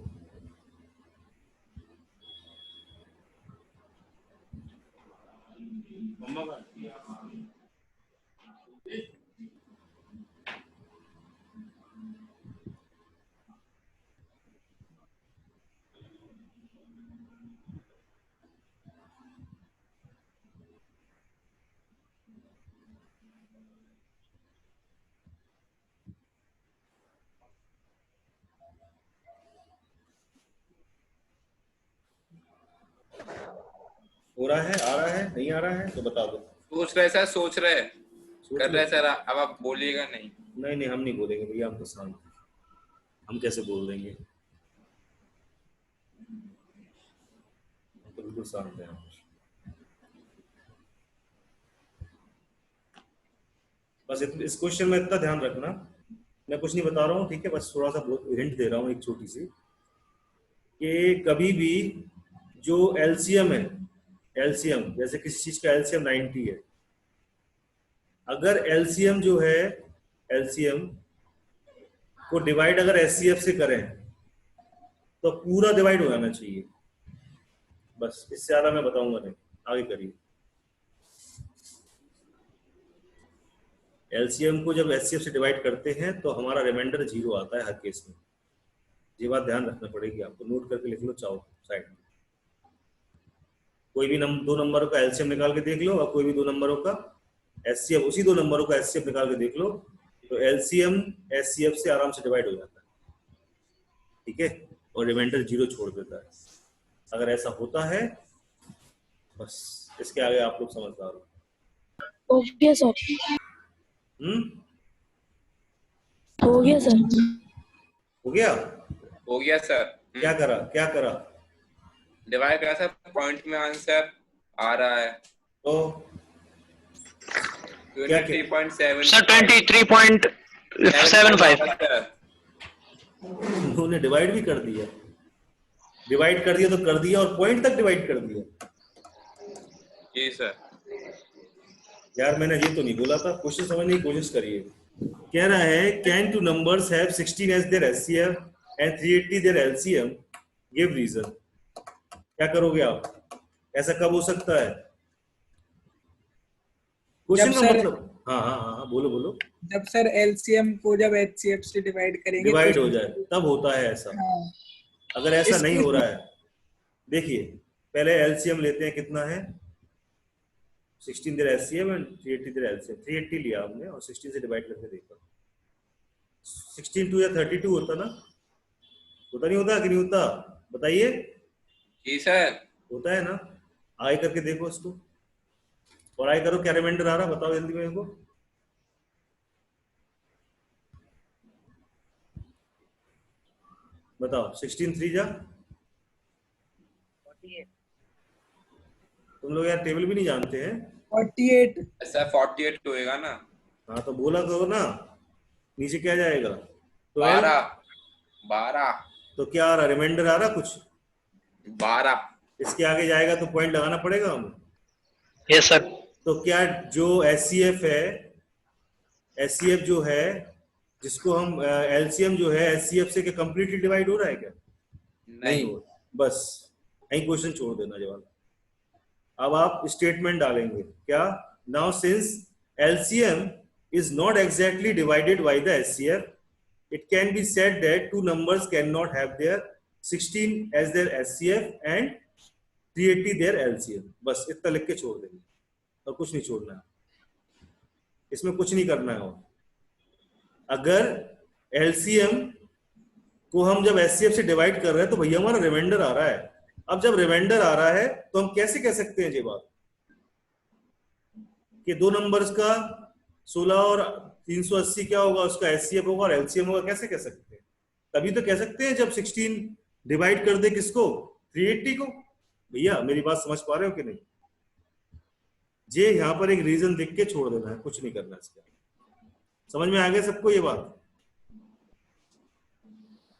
हो रहा है, आ रहा है, नहीं आ रहा है तो बता दो। सोच रहे सर, सोच रहे सोच कर लो। रहे सर, अब आप बोलिएगा नहीं। नहीं नहीं, हम नहीं बोलेंगे भैया, हम तो शांत हैं। हम कैसे बोल देंगे? हम तो बिल्कुल शांत हैं। बस इस क्वेश्चन में इतना ध्यान रखना, मैं कुछ नहीं बता रहा हूँ, ठीक है, बस थोड़ा सा हिंट दे रहा हूँ एक छोटी सी, कि कभी भी जो एलसीएम है, एलसीएम जैसे किसी चीज का एलसीएम 90 है, अगर एलसीएम जो है, एलसीएम को डिवाइड अगर एचसीएफ से करें तो पूरा डिवाइड हो जाना चाहिए, बस इससे ज्यादा मैं बताऊंगा नहीं, आगे करिए। एलसीएम को जब एचसीएफ से डिवाइड करते हैं तो हमारा रिमाइंडर 0 आता है हर केस में, ये बात ध्यान रखना पड़ेगी आपको, नोट करके लिख लो चाहो साइड में। कोई भी दो नंबरों का एलसीएम निकाल के देख लो और कोई भी दो नंबरों का एचसीएफ, उसी दो नंबरों का एचसीएफ निकाल के देख लो, तो एलसीएम एचसीएफ से आराम से डिवाइड हो जाता है, ठीक है, और रिमाइंडर 0 छोड़ देता है। अगर ऐसा होता है, बस इसके आगे आप लोग समझदार हो। ओके सर, हो गया सर। हो गया? हो गया सर। क्या करा, क्या करा? डिवाइड करा सर, पॉइंट में आंसर आ रहा है तो क्या 23.7 सर 23.75। उन्होंने डिवाइड भी कर दिया, डिवाइड कर दिया तो कर दिया, और पॉइंट तक डिवाइड कर दिया। जी सर। यार मैंने ये तो नहीं बोला था, क्वेश्चन समझने की कोशिश करिए। कह रहा है can two numbers have 16 as their HCF and 380 their LCM, give reason. क्या करोगे आप? ऐसा कब हो सकता है? क्वेश्चन का मतलब, हाँ हाँ हाँ बोलो बोलो। जब सर एलसीएम को जब एचसीएफ से डिवाइड करेंगे, डिवाइड हो जाए तब होता है ऐसा। हाँ। अगर ऐसा नहीं हो रहा है, देखिए पहले एलसीएम लेते हैं, कितना है 16 their HCF and 380 their LCM. 380 लिया हमने और 16 से डिवाइड करके देखा, 16 2 या 32 होता ना, होता नहीं होता कि नहीं होता, बताइए। जी सर। होता है ना, आई करके देखो इसको, और आई करो, क्या रिमाइंडर आ रहा बताओ जल्दी मेरे को। बताओ 16 3 जा, तुम लोग यार टेबल भी नहीं जानते हैं। 48 सर 48 होएगा ना। हाँ तो बोला करो ना, नीचे क्या जाएगा? 12 तो क्या आ रहा, रिमाइंडर आ रहा कुछ? 12। इसके आगे जाएगा तो पॉइंट लगाना पड़ेगा हमें। Yes sir. तो क्या जो एचसीएफ है, एचसीएफ जो है जिसको हम एलसीएम जो है एचसीएफ से कंप्लीटली डिवाइड हो रहा है क्या? नहीं हो, बस यही क्वेश्चन छोड़ देना जवाब। अब आप स्टेटमेंट डालेंगे क्या? Now since LCM is not exactly divided by the HCF, it can be said that two numbers cannot have their 16 as their HCF and 380 their LCM। बस इतना लिख के छोड़ देंगे और कुछ नहीं छोड़ना है, इसमें कुछ नहीं करना है। अगर LCM को हम जब HCF से डिवाइड कर रहे हैं तो भैया हमारा रिमाइंडर आ रहा है। अब जब रिमाइंडर आ रहा है तो हम कैसे कह सकते हैं ये बात कि दो नंबर्स का 16 और 380 क्या होगा, उसका एचसीएफ होगा और एलसीएम होगा, कैसे कह सकते हैं? तभी तो कह सकते हैं जब 16 डिवाइड कर दे किसको, 380 को। भैया मेरी बात समझ पा रहे हो कि नहीं? जे यहाँ पर एक रीजन लिख के छोड़ देना है, कुछ नहीं करना इसका। समझ में आ गया सबको ये बात?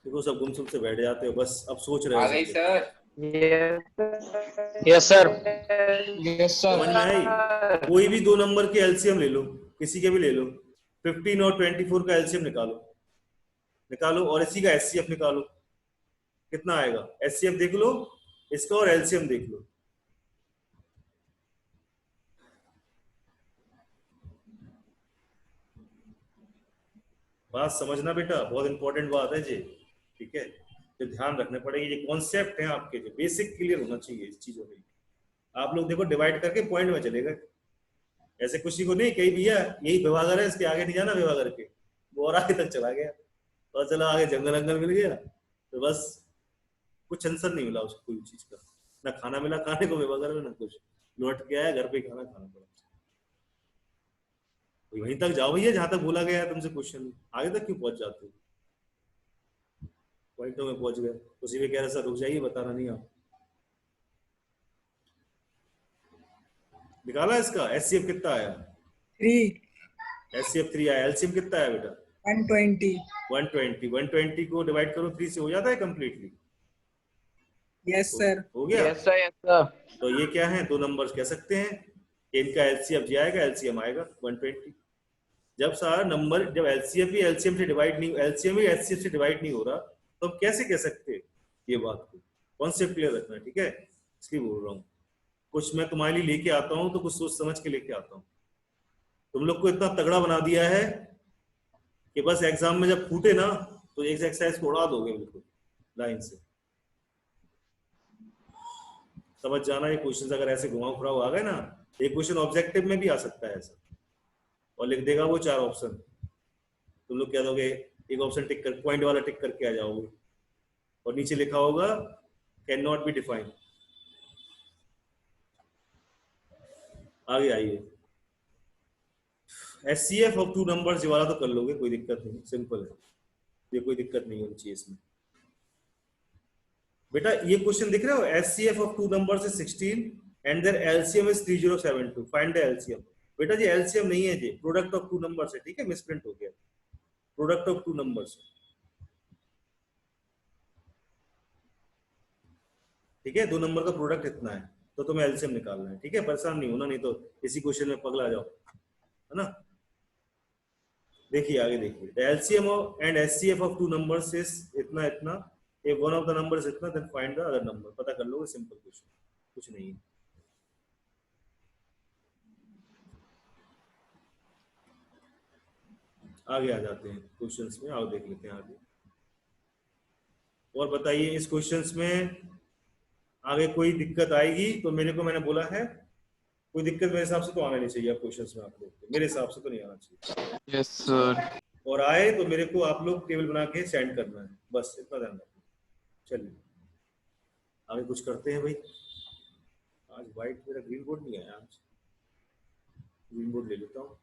देखो सब गुमसुम से बैठ जाते हो, बस अब सोच रहे हो। आ गई sir. Yes sir. Yes sir. समझ में आई? कोई भी दो नंबर के एलसीएम ले लो, किसी के भी ले लो, 15 और 24 का एलसीएम निकालो, निकालो और इसी का एचसीएफ निकालो, कितना आएगा? एचसीएफ देख लो इसका और एलसीएम देख लो। बात समझना बेटा, बहुत इंपॉर्टेंट बात है जी, ठीक है? तो ध्यान रखने पड़ेगी, ये कॉन्सेप्ट है आपके, जो बेसिक क्लियर होना चाहिए इस चीजों में। आप लोग देखो डिवाइड करके पॉइंट में चले गए, ऐसे किसी को नहीं कही भैया यही विभागर है, इसके आगे नहीं जाना विभागर के, वो और आगे तक चला गया और चला आगे जंगल अंगल मिल गया, तो बस कुछ आंसर नहीं मिला उसको कोई चीज का, ना खाना मिला खाने को विभागर में, ना कुछ, लौट के आया घर पे खाना खाना पड़ा। वहीं तक जाओ भैया जहां तक बोला गया है तुमसे क्वेश्चन, आगे तक क्यों पहुंच जाते हो? पॉइंटों में पहुंच गए, उसी में कह रहे सर रुक जाइए बताना नहीं आप। निकाला इसका एचसीएफ कितना आया? HCF 3 आया, एलसीएम कितना आया बेटा? 120. 120 को डिवाइड करो 3 से, हो जाता है कंप्लीटली? Yes sir. हो गया? Yes sir, yes sir. तो ये क्या है, दो नंबर्स कह सकते हैं, इनका एलसीएम जी आएगा, एलसीएम आएगा 120। जब सारा नंबर, जब एलसीएम भी एलसीएम से डिवाइड नहीं, एलसीएम भी एचसीएफ से डिवाइड नहीं हो रहा, तो हम कैसे कह सकते हैं ये बात को? कॉन्सेप्ट क्लियर रखना है, ठीक है, इसलिए बोल रहा हूँ। कुछ मैं तुम्हारे लिए लेके आता हूँ तो कुछ सोच समझ के लेके आता हूँ। तुम लोग को इतना तगड़ा बना दिया है कि बस एग्जाम में जब फूटे ना तो एक एक्सरसाइज को उड़ा दोगे बिल्कुल लाइन से। समझ जाना, ये क्वेश्चंस अगर ऐसे घुमाव फिराव आ गए ना, एक क्वेश्चन ऑब्जेक्टिव में भी आ सकता है ऐसा, और लिख देगा वो 4 ऑप्शन, तुम लोग क्या दोगे, एक ऑप्शन टिक कर, पॉइंट वाला टिक करके आ जाओगे, और नीचे लिखा होगा कैन नॉट बी डिफाइंड। आगे आइए, HCF ऑफ 2 नंबर्स, ये वाला तो कर लोगे, कोई दिक्कत नहीं, सिंपल है, ये कोई दिक्कत नहीं होनी चाहिए इसमें। बेटा ये क्वेश्चन दिख रहे हो, HCF of 2 numbers is 16 and their LCM is 3072, find the LCM। बेटा जी LCM नहीं है जी, प्रोडक्ट ऑफ 2 नंबर्स है, ठीक है, मिसप्रिंट हो गया, प्रोडक्ट ऑफ 2 नंबर्स, ठीक है, 2 नंबर का प्रोडक्ट इतना है, तो तुम्हें LCM निकालना है, ठीक है, परेशान नहीं होना, नहीं तो इसी क्वेश्चन में पगला जाओ, है ना। देखिए आगे देखिए, the LCM and HCF of 2 numbers is इतना इतना, if one of the numbers इतना, then find the other number, पता कर लोगे, सिंपल क्वेश्चन, कुछ नहीं है। आगे आ जाते हैं क्वेश्चंस में, आओ देख लेते हैं आगे। और बताइए इस क्वेश्चंस में आगे कोई दिक्कत आएगी तो मेरे को, मैंने बोला है कोई दिक्कत मेरे हिसाब से तो आना नहीं चाहिए आप क्वेश्चंस में, आप लोग मेरे हिसाब से तो नहीं आना चाहिए। Yes sir. और आए तो मेरे को आप लोग टेबल बना के सेंड करना है, बस इतना ध्यान रखना। चलिए आगे कुछ करते हैं भाई। आज व्हाइट, मेरा ग्रीन बोर्ड नहीं आया, आज ग्रीन बोर्ड ले लेता हूँ।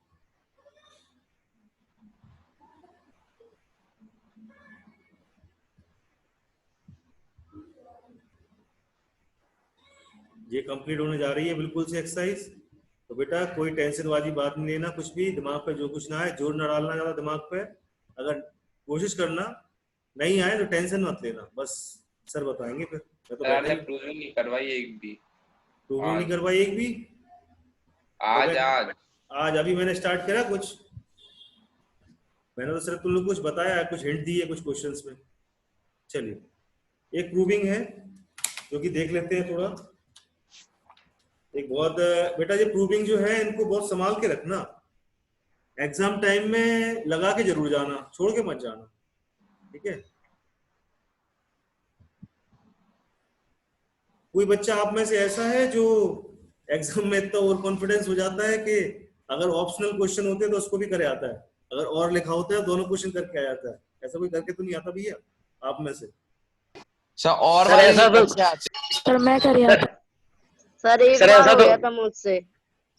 ये कंप्लीट होने जा रही है बिल्कुल से एक्सरसाइज, तो बेटा कोई टेंशन वाली बात नहीं लेना, कुछ भी दिमाग पे जो कुछ ना आए, जोर न डालना ज्यादा दिमाग पे, अगर कोशिश करना, नहीं आए तो टेंशन मत लेना, बस सर बताएंगे फिर। मैं तो प्रूविंग नहीं करवाई एक भी, प्रूविंग नहीं करवाई एक भी, आज अभी मैंने स्टार्ट करा कुछ, मैंने तो सिर्फ तुम लोग कुछ बताया, कुछ हिंट दी है कुछ क्वेश्चंस में। चलिए एक प्रूविंग है जो कि देख लेते हैं थोड़ा, एक बहुत, बेटा ये प्रूविंग जो है इनको बहुत संभाल के रखना, एग्जाम टाइम में लगा के जरूर जाना, छोड़ के मत जाना, ठीक है। कोई बच्चा आप में से ऐसा है जो एग्जाम में इतना ओवर कॉन्फिडेंस हो जाता है कि अगर ऑप्शनल क्वेश्चन होते हैं तो उसको भी करे आता है, अगर और लिखा होता है दोनों क्वेश्चन करके आ जाता है, ऐसा कोई करके तो नहीं आता भैया आप में से? सर और सर ऐसा तो, सर मैं कर रहा था सर एक सर, बार ऐसा हो तो- गया था मुझसे।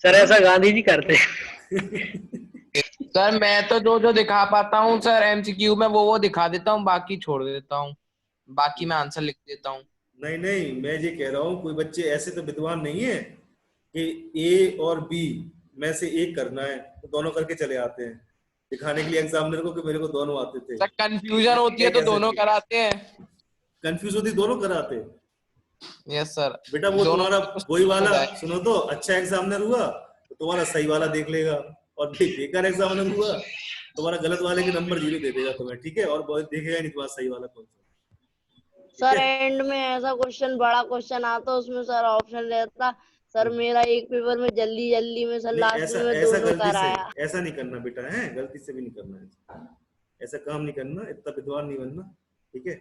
सर ऐसा गांधी जी करते। सर मैं तो जो जो दिखा पाता हूँ सर MCQ में वो दिखा देता हूँ, बाकी छोड़ देता हूँ, बाकी मैं आंसर लिख देता हूँ। नहीं नहीं, मैं ये कह रहा हूँ कोई बच्चे ऐसे तो विद्वान नहीं है कि A और B में से एक करना है तो दोनों करके चले आते हैं दिखाने के लिए एग्जामिनर को कि मेरे को दोनों आते थे। सर कंफ्यूजन होती है तो दोनों कराते हैं। कंफ्यूज होती दोनों कराते हैं। Yes sir. बेटा वो तुम्हारा वही वाला, कुछ सुनो तो, अच्छा एग्जामिनर हुआ तो तुम्हारा सही वाला देख लेगा, और बेकार एग्जामिनर हुआ तुम्हारा गलत वाले के नंबर 0 दे देगा तुम्हें, ठीक है, और बहुत देखेगा नहीं तुम्हारा सही वाला कौन सा। सर एंड में ऐसा क्वेश्चन, बड़ा क्वेश्चन आता उसमें सर ऑप्शन रहता, सर मेरा एक पेपर में जल्दी जल्दी में सर लास्ट में ऐसा दोनों गलती कराया। से ऐसा नहीं करना बेटा, है गलती से भी नहीं करना है, ऐसा काम नहीं करना, इतना विद्वान नहीं बनना, ठीक है।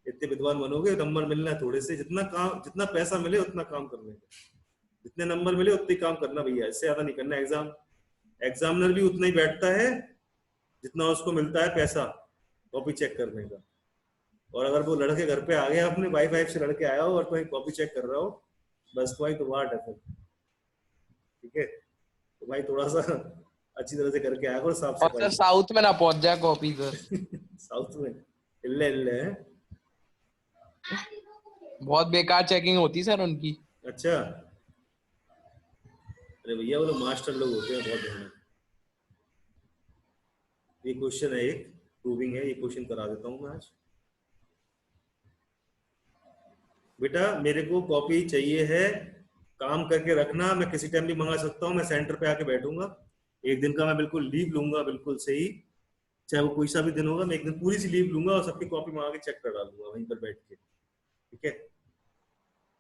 इतने विद्वान बनोगे नंबर मिलना है थोड़े से, जितना पैसा मिले उतना काम करने का, जितने नंबर मिले उतने काम करना भैया, इससे ज्यादा नहीं करना। एग्जामिनर भी उतना ही बैठता है जितना उसको मिलता है पैसा कॉपी चेक करने का, और अगर वो लड़के घर पे आ गया अपने वाईफाई से लड़के आया हो और कोई कॉपी चेक कर रहा हो, बस कोई तो वाट है फिर, ठीक है। तो भाई थोड़ा सा अच्छी तरह से करके आया करो, साफ और सर साउथ में ना पहुंच जाए कॉपी सर। साउथ में इल्ले है, बहुत बेकार चेकिंग होती है सर उनकी। अच्छा, अरे भैया वो लोग मास्टर लोग होते हैं, बहुत ध्यान। ये क्वेश्चन है, एक प्रूविंग है, ये क्वेश्चन करा देता हूँ मैं आज। बेटा मेरे को कॉपी चाहिए है, काम करके रखना, मैं किसी टाइम भी मंगा सकता हूँ, मैं सेंटर पे आके बैठूंगा, एक दिन का मैं बिल्कुल लीव लूंगा, बिल्कुल सही, चाहे वो कोई सा भी दिन होगा, मैं एक दिन पूरी सी लीव लूंगा और सबकी कॉपी मंगा के चेक कर डालूंगा वहीं पर बैठ के, ठीक है।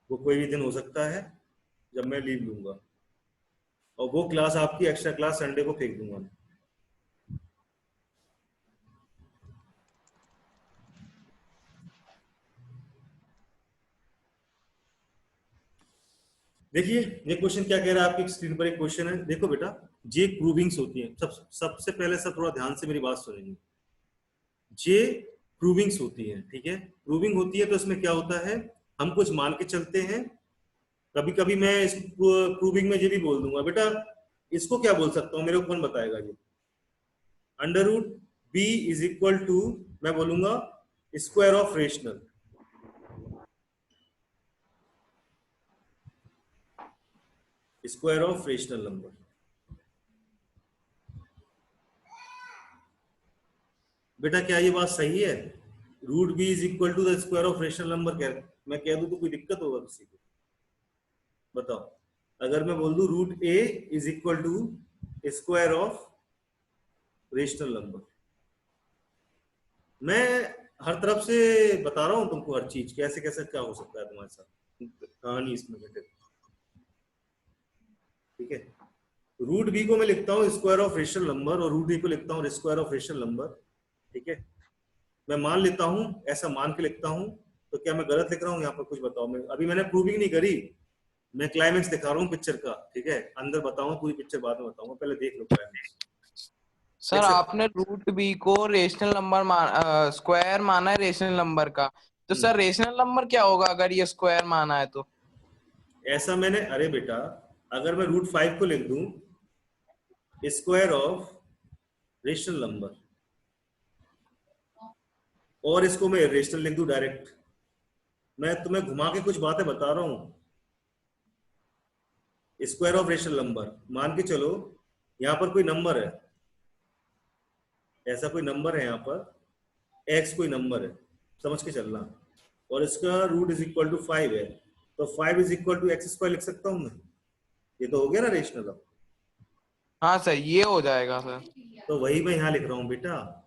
वो कोई भी दिन हो सकता है जब मैं लीव लूंगा, और वो क्लास आपकी एक्स्ट्रा क्लास संडे को फेंक दूंगा। देखिए ये क्वेश्चन क्या कह रहा है, आपकी स्क्रीन पर एक क्वेश्चन है, देखो बेटा, जे प्रूविंग्स होती हैं, सबसे पहले सब थोड़ा ध्यान से मेरी बात सुनेंगे। जे प्रूविंग्स होती है, ठीक है, प्रूविंग होती है तो इसमें क्या होता है, हम कुछ मान के चलते हैं, कभी कभी मैं इस प्रूविंग में ये भी बोल दूंगा, बेटा इसको क्या बोल सकता हूँ, मेरे को कौन बताएगा ये, under root B is equal to, मैं बोलूंगा square of rational, square of rational number. बेटा क्या ये बात सही है, root B is equal to the square of rational number, मैं कह दूं तो कोई दिक्कत होगा किसी को, बताओ। अगर मैं बोल दूं root a is equal to square of rational number, मैं हर तरफ से बता रहा हूं तुमको हर चीज, कैसे कैसे क्या हो सकता है तुम्हारे साथ, कहानी इसमें घटित, ठीक है। रूट बी को मैं लिखता हूँ स्क्वायर ऑफ रेशनल नंबर और रूट बी को लिखता हूँ स्क्वायर ऑफ रेशनल नंबर, ठीक है। मैं मान लेता हूँ, ऐसा मान के लिखता हूँ, तो क्या मैं गलत लिख रहा हूँ यहाँ पर, कुछ बताओ। मैं अभी मैंने प्रूविंग नहीं करी, मैं क्लाइमेक्स दिखा रहा हूँ पिक्चर का, ठीक है, अंदर बताऊंगा, पूरी पिक्चर बाद में बताऊंगा, पहले देख लो क्लाइमेक्स। सर आपने रूट बी को रेशनल नंबर स्क्वायर माना है रेशनल नंबर का, तो सर रेशनल नंबर क्या होगा अगर ये स्क्वायर माना है तो? ऐसा मैंने, अरे बेटा अगर मैं रूट 5 को लिख दूं स्क्वायर ऑफ रेशनल नंबर और इसको मैं रेशनल लिख दूं डायरेक्ट, मैं तुम्हें घुमा के कुछ बातें बता रहा हूं। स्क्वायर ऑफ रेशनल नंबर, मान के चलो यहां पर कोई नंबर है, ऐसा कोई नंबर है यहाँ पर, x कोई नंबर है, समझ के चलना, और इसका रूट इज इक्वल टू 5 है, तो 5 is equal to x square लिख सकता हूं मैं, ये तो हो गया ना रेशनल। अब हाँ सर ये हो जाएगा सर, तो वही मैं यहाँ लिख रहा हूँ बेटा।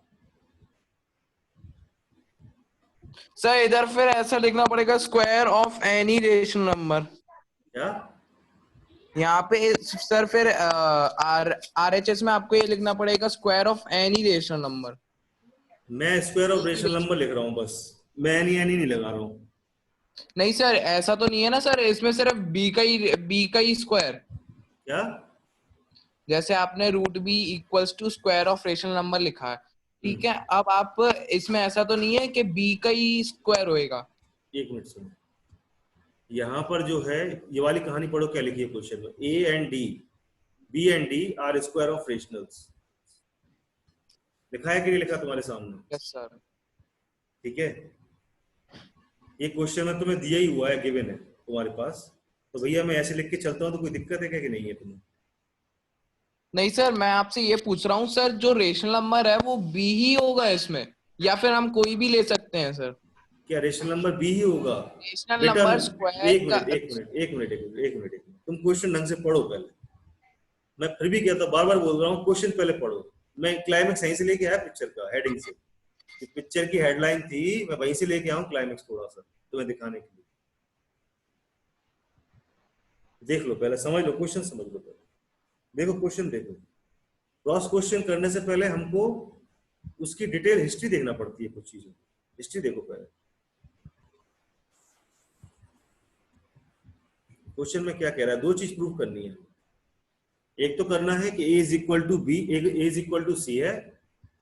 सर इधर फिर ऐसा लिखना पड़ेगा square of any rational number, क्या यहाँ पे सर फिर RHS में आपको ये लिखना पड़ेगा square of any rational number. मैं स्क्वायर ऑफ रेशनल नंबर लिख रहा हूँ बस, मैं एनी नहीं लगा रहा हूँ। नहीं सर ऐसा तो नहीं है ना सर, इसमें सिर्फ बी का ही स्क्वायर, क्या जैसे आपने root b equals to square of rational number लिखा है, ठीक है, अब आप इसमें ऐसा तो नहीं है कि बी का ही स्क्वायर होएगा। एक मिनट सुनो, यहाँ पर जो है ये वाली कहानी पढ़ो, क्या लिखी है क्वेश्चन में, A and D, B and D are square of rationals, लिखा है कि नहीं लिखा तुम्हारे सामने? Yes sir. ठीक है, ये क्वेश्चन में तुम्हें दिया ही हुआ है, गिवन है तुम्हारे पास, तो भैया मैं ऐसे लिख के चलता हूँ तो कोई दिक्कत है क्या कि नहीं है तुम्हें? नहीं सर मैं आपसे ये पूछ रहा हूँ सर, जो रेशनल नंबर है वो बी ही होगा इसमें, या फिर हम कोई भी ले सकते हैं सर? क्या रेशनल नंबर बी ही होगा? रेशनल नंबर स्क्वायर एक मिनट, तुम क्वेश्चन ढंग से पढ़ो पहले, मैं फिर भी कहता बार बार बोल रहा हूँ, क्वेश्चन पहले पढ़ो। मैं क्लाइमेक्स यहीं से लेके आया पिक्चर का हेडिंग से, पिक्चर की हेडलाइन थी, मैं वहीं से लेके आऊँ क्लाइमेक्स थोड़ा सा तुम्हें दिखाने के लिए। देख लो पहले, समझ लो क्वेश्चन, समझ लो पहले, देखो क्वेश्चन देखो। क्रॉस क्वेश्चन करने से पहले हमको उसकी डिटेल हिस्ट्री देखना पड़ती है, कुछ चीजों हिस्ट्री देखो पहले। क्वेश्चन में क्या कह रहा है, दो चीज प्रूव करनी है, एक तो करना है कि a is equal to B, A is equal to C है,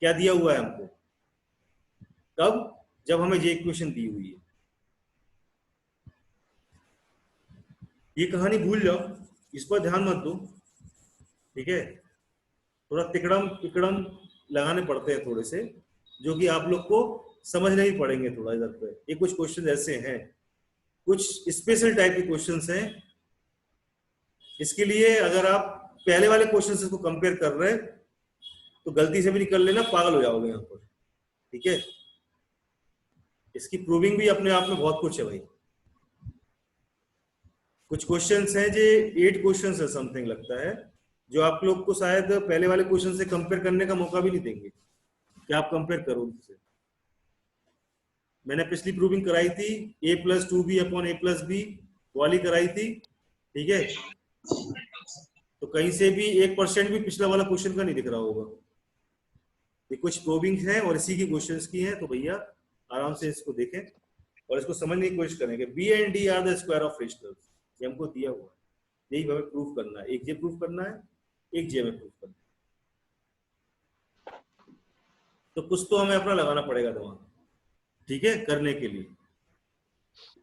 क्या दिया हुआ है हमको, कब, जब हमें ये इक्वेशन दी हुई है। ये कहानी भूल जाओ, इस पर ध्यान मत दो, ठीक है, थोड़ा तिकड़म लगाने पड़ते हैं थोड़े से, जो कि आप लोग को समझने ही पड़ेंगे थोड़ा इधर पे। ये कुछ क्वेश्चन ऐसे हैं, कुछ स्पेशल टाइप के क्वेश्चंस हैं, इसके लिए अगर आप पहले वाले क्वेश्चंस को कंपेयर कर रहे हैं तो गलती से भी निकल लेना, पागल हो जाओगे यहाँ पर। ठीक है, इसकी प्रूविंग भी अपने आप में बहुत कुछ है भाई। कुछ क्वेश्चंस हैं जो 8 क्वेश्चंस है समथिंग लगता है, जो आप लोग को शायद पहले वाले क्वेश्चन से कंपेयर करने का मौका भी नहीं देंगे कि आप कंपेयर करो उनसे। मैंने पिछली प्रूविंग कराई थी a+2b/a+b वाली कराई थी। ठीक है, तो कहीं से भी 1% भी पिछला वाला क्वेश्चन का नहीं दिख रहा होगा। ये कुछ प्रूविंग है और इसी की क्वेश्चंस की है, तो भैया आराम से इसको देखें और इसको समझने की कोशिश करेंगे। B and D are the square of rationals, ये हमको दिया हुआ है, यही हमें प्रूफ करना है। एक ये प्रूफ करना है, एक जे में प्रूफ करना है। तो कुछ तो हमें अपना लगाना पड़ेगा दिमाग, ठीक है, करने के लिए।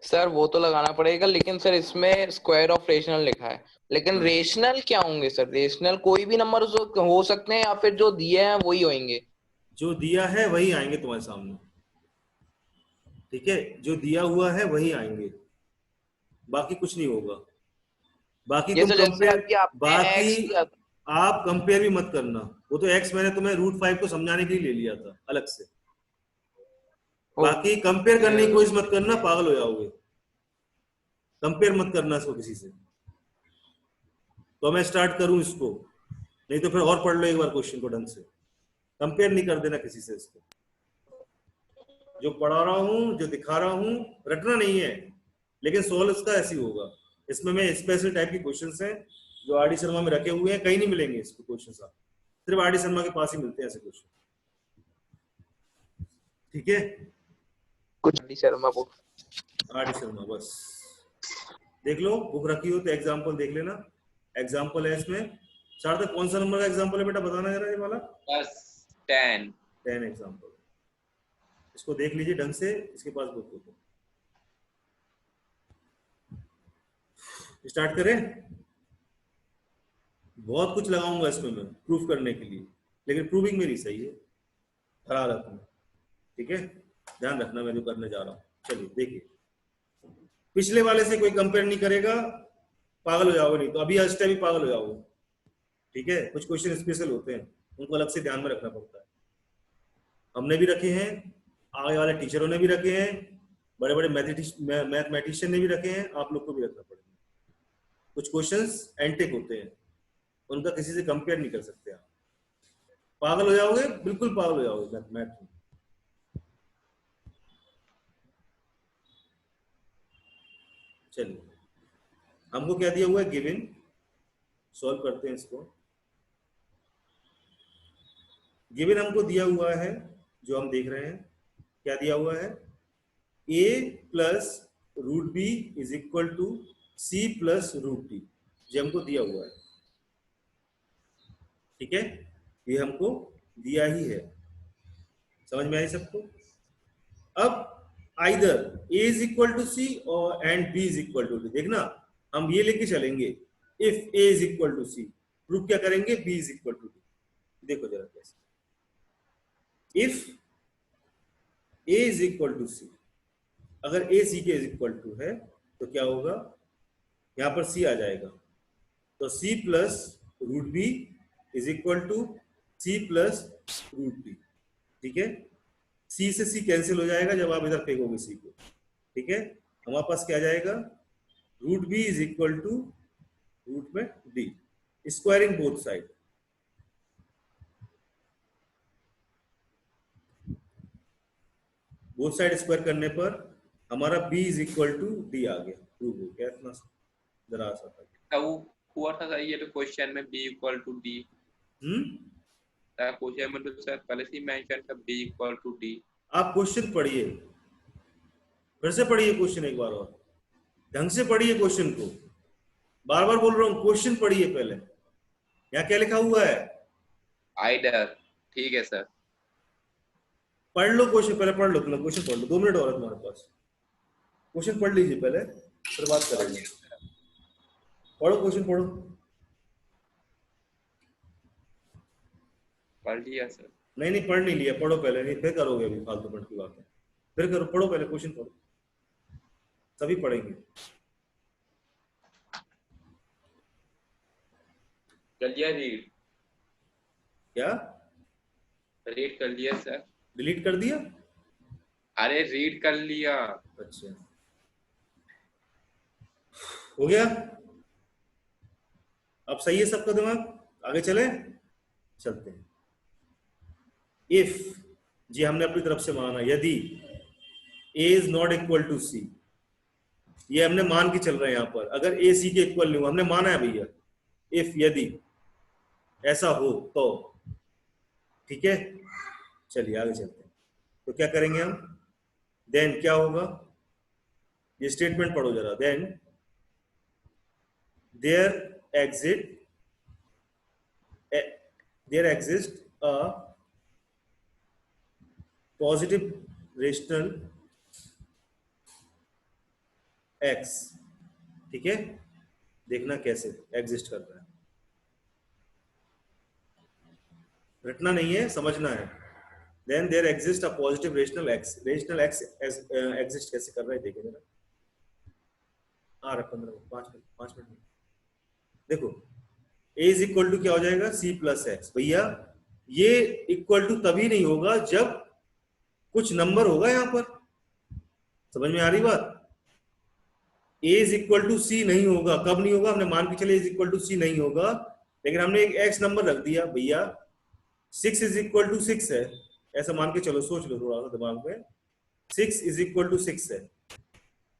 सर वो तो लगाना पड़ेगा, लेकिन सर इसमें स्क्वायर ऑफ रेशनल लिखा है, लेकिन रेशनल क्या होंगे सर? रेशनल कोई भी नंबर हो सकते हैं या फिर जो दिए हैं वही होंगे? जो दिया है वही आएंगे तुम्हारे सामने। ठीक है, जो दिया हुआ है वही आएंगे, बाकी कुछ नहीं होगा। बाकी तुम कंपेयर, बाकी आप कंपेयर भी मत करना। वो तो एक्स मैंने तुम्हें √5 को समझाने के लिए ले लिया था अलग से। बाकी कंपेयर करने की कोशिश मत करना, पागल हो जाओगे। कंपेयर मत करना इसको किसी से। तो मैं स्टार्ट करूं इसको, नहीं तो फिर और पढ़ लो एक बार क्वेश्चन को ढंग से। कंपेयर नहीं कर देना किसी से इसको। जो पढ़ा रहा हूं, जो दिखा रहा हूं, रटना नहीं है, लेकिन सोल्व इसका ऐसे ही होगा। इसमें मैं स्पेशल टाइप की क्वेश्चंस हैं जो आर डी शर्मा में रखे हुए हैं, कहीं नहीं मिलेंगे इसको क्वेश्चंस। आप सिर्फ आर डी शर्मा के पास ही मिलते हैं ऐसे क्वेश्चन। ठीक है, कुछ Sharma book, R D Sharma बस देख लो, बुक रखी हो तो एग्जाम्पल देख लेना। एग्जाम्पल है इसमें। सार्थक कौन सा नंबर का एग्जाम्पल है बेटा, बताना जरा ये वाला। 10 एग्जाम्पल। इसको देख लीजिए ढंग से, इसके पास बुक हो। स्टार्ट करें। बहुत कुछ लगाऊंगा इसमें मैं प्रूफ करने के लिए, लेकिन प्रूविंग मेरी सही है, हरारत में। ठीक है, ध्यान रखना मैं जो करने जा रहा हूं। चलिए देखिए, पिछले वाले से कोई कंपेयर नहीं करेगा, पागल हो जाओगे, नहीं तो अभी हंसते भी पागल हो जाओगे। ठीक है, कुछ क्वेश्चन स्पेशल होते हैं, उनको अलग से ध्यान में रखना पड़ता है। हमने भी रखे हैं, आगे वाले टीचरों ने भी रखे हैं, बड़े बड़े मैथमेटिशियन ने भी रखे हैं, आप लोग को भी रखना पड़ेगा। कुछ क्वेश्चंस एंटिक होते हैं, उनका किसी से कंपेयर नहीं कर सकते आप। पागल हो जाओगे, बिल्कुल पागल हो जाओगे मैथ में। चलिए, हमको क्या दिया हुआ है, गिवन। सॉल्व करते हैं इसको। गिवन हमको दिया हुआ है, जो हम देख रहे हैं, क्या दिया हुआ है, a+√b = c+√d। ये हमको दिया हुआ है। ठीक है, ये हमको दिया ही है। समझ में आई सबको? अब आइदर a = c और एंड b = d। देखना, हम ये लेके चलेंगे, इफ a = c, प्रूफ क्या करेंगे, b = d। देखो जरा कैसे, इफ a = c, अगर a c के इक्वल टू है तो क्या होगा, यहां पर c आ जाएगा, तो c+√b = c+√d। ठीक है, c से c कैंसिल हो जाएगा जब आप इधर फेंकोगे c को। ठीक है, हमारे पास क्या जाएगा, √b = √d, squaring both side. Both side square करने पर हमारा b = d आ गया। प्रूव हो गया, इतना जरा सा था। वो हुआ था ये तो क्वेश्चन में b = d। क्वेश्चन में तो सर पहले से ही मेंशन था b = d। आप क्वेश्चन पढ़िए, फिर से पढ़िए क्वेश्चन एक बार और, ढंग से पढ़िए क्वेश्चन को। बार बार बोल रहा हूँ, क्वेश्चन पढ़िए पहले। यहाँ क्या लिखा हुआ है, आइडर। ठीक है सर, पढ़ लो क्वेश्चन, पहले पढ़ लो, तुम क्वेश्चन पढ़ लो। 2 मिनट और है तुम्हारे पास, क्वेश्चन पढ़ लीजिए पहले, फिर बात करेंगे। पढ़ो क्वेश्चन, पढ़ो। पढ़ लिया सर। नहीं पढ़ नहीं लिया, पढ़ो पहले, नहीं फिर करोगे अभी फालतू पढ़ की बातें। फिर करो, पढ़ो पहले क्वेश्चन पढ़ो, सभी पढ़ेंगे। चलिए रीड। क्या रीड कर लिया सर। डिलीट कर दिया? अरे रीड कर लिया। अच्छा, हो गया? अब सही है सबका दिमाग? आगे चले? चलते हैं। इफ, जी हमने अपनी तरफ से माना, यदि a is not equal to c, ये हमने मान के चल रहे हैं यहाँ पर, अगर a c के इक्वल नहीं हो, हमने माना है भैया, इफ, यदि ऐसा हो तो, ठीक है। चलिए आगे चलते हैं। तो क्या करेंगे हम? देन क्या होगा? ये स्टेटमेंट पढ़ो जरा। Then there exists a positive rational x, ठीक है। देखना कैसे एग्जिस्ट कर रहा है, रटना नहीं है, समझना है। Then there exist a positive rational x, rational x exist कैसे कर रहा है देखिए जरा। आ रहा 5 मिनट। देखो a इज इक्वल टू क्या हो जाएगा? c plus x. भैया ये इक्वल टू तभी नहीं होगा जब कुछ नंबर होगा यहां पर, समझ में आ रही बात? a is equal to c नहीं होगा। कब नहीं होगा? हमने मान के चले इज इक्वल टू c नहीं होगा, लेकिन हमने एक x नंबर रख दिया। भैया 6 इज इक्वल टू 6 है, ऐसा मान के चलो, सोच लो थोड़ा सा दिमाग में। 6 इज इक्वल टू 6 है,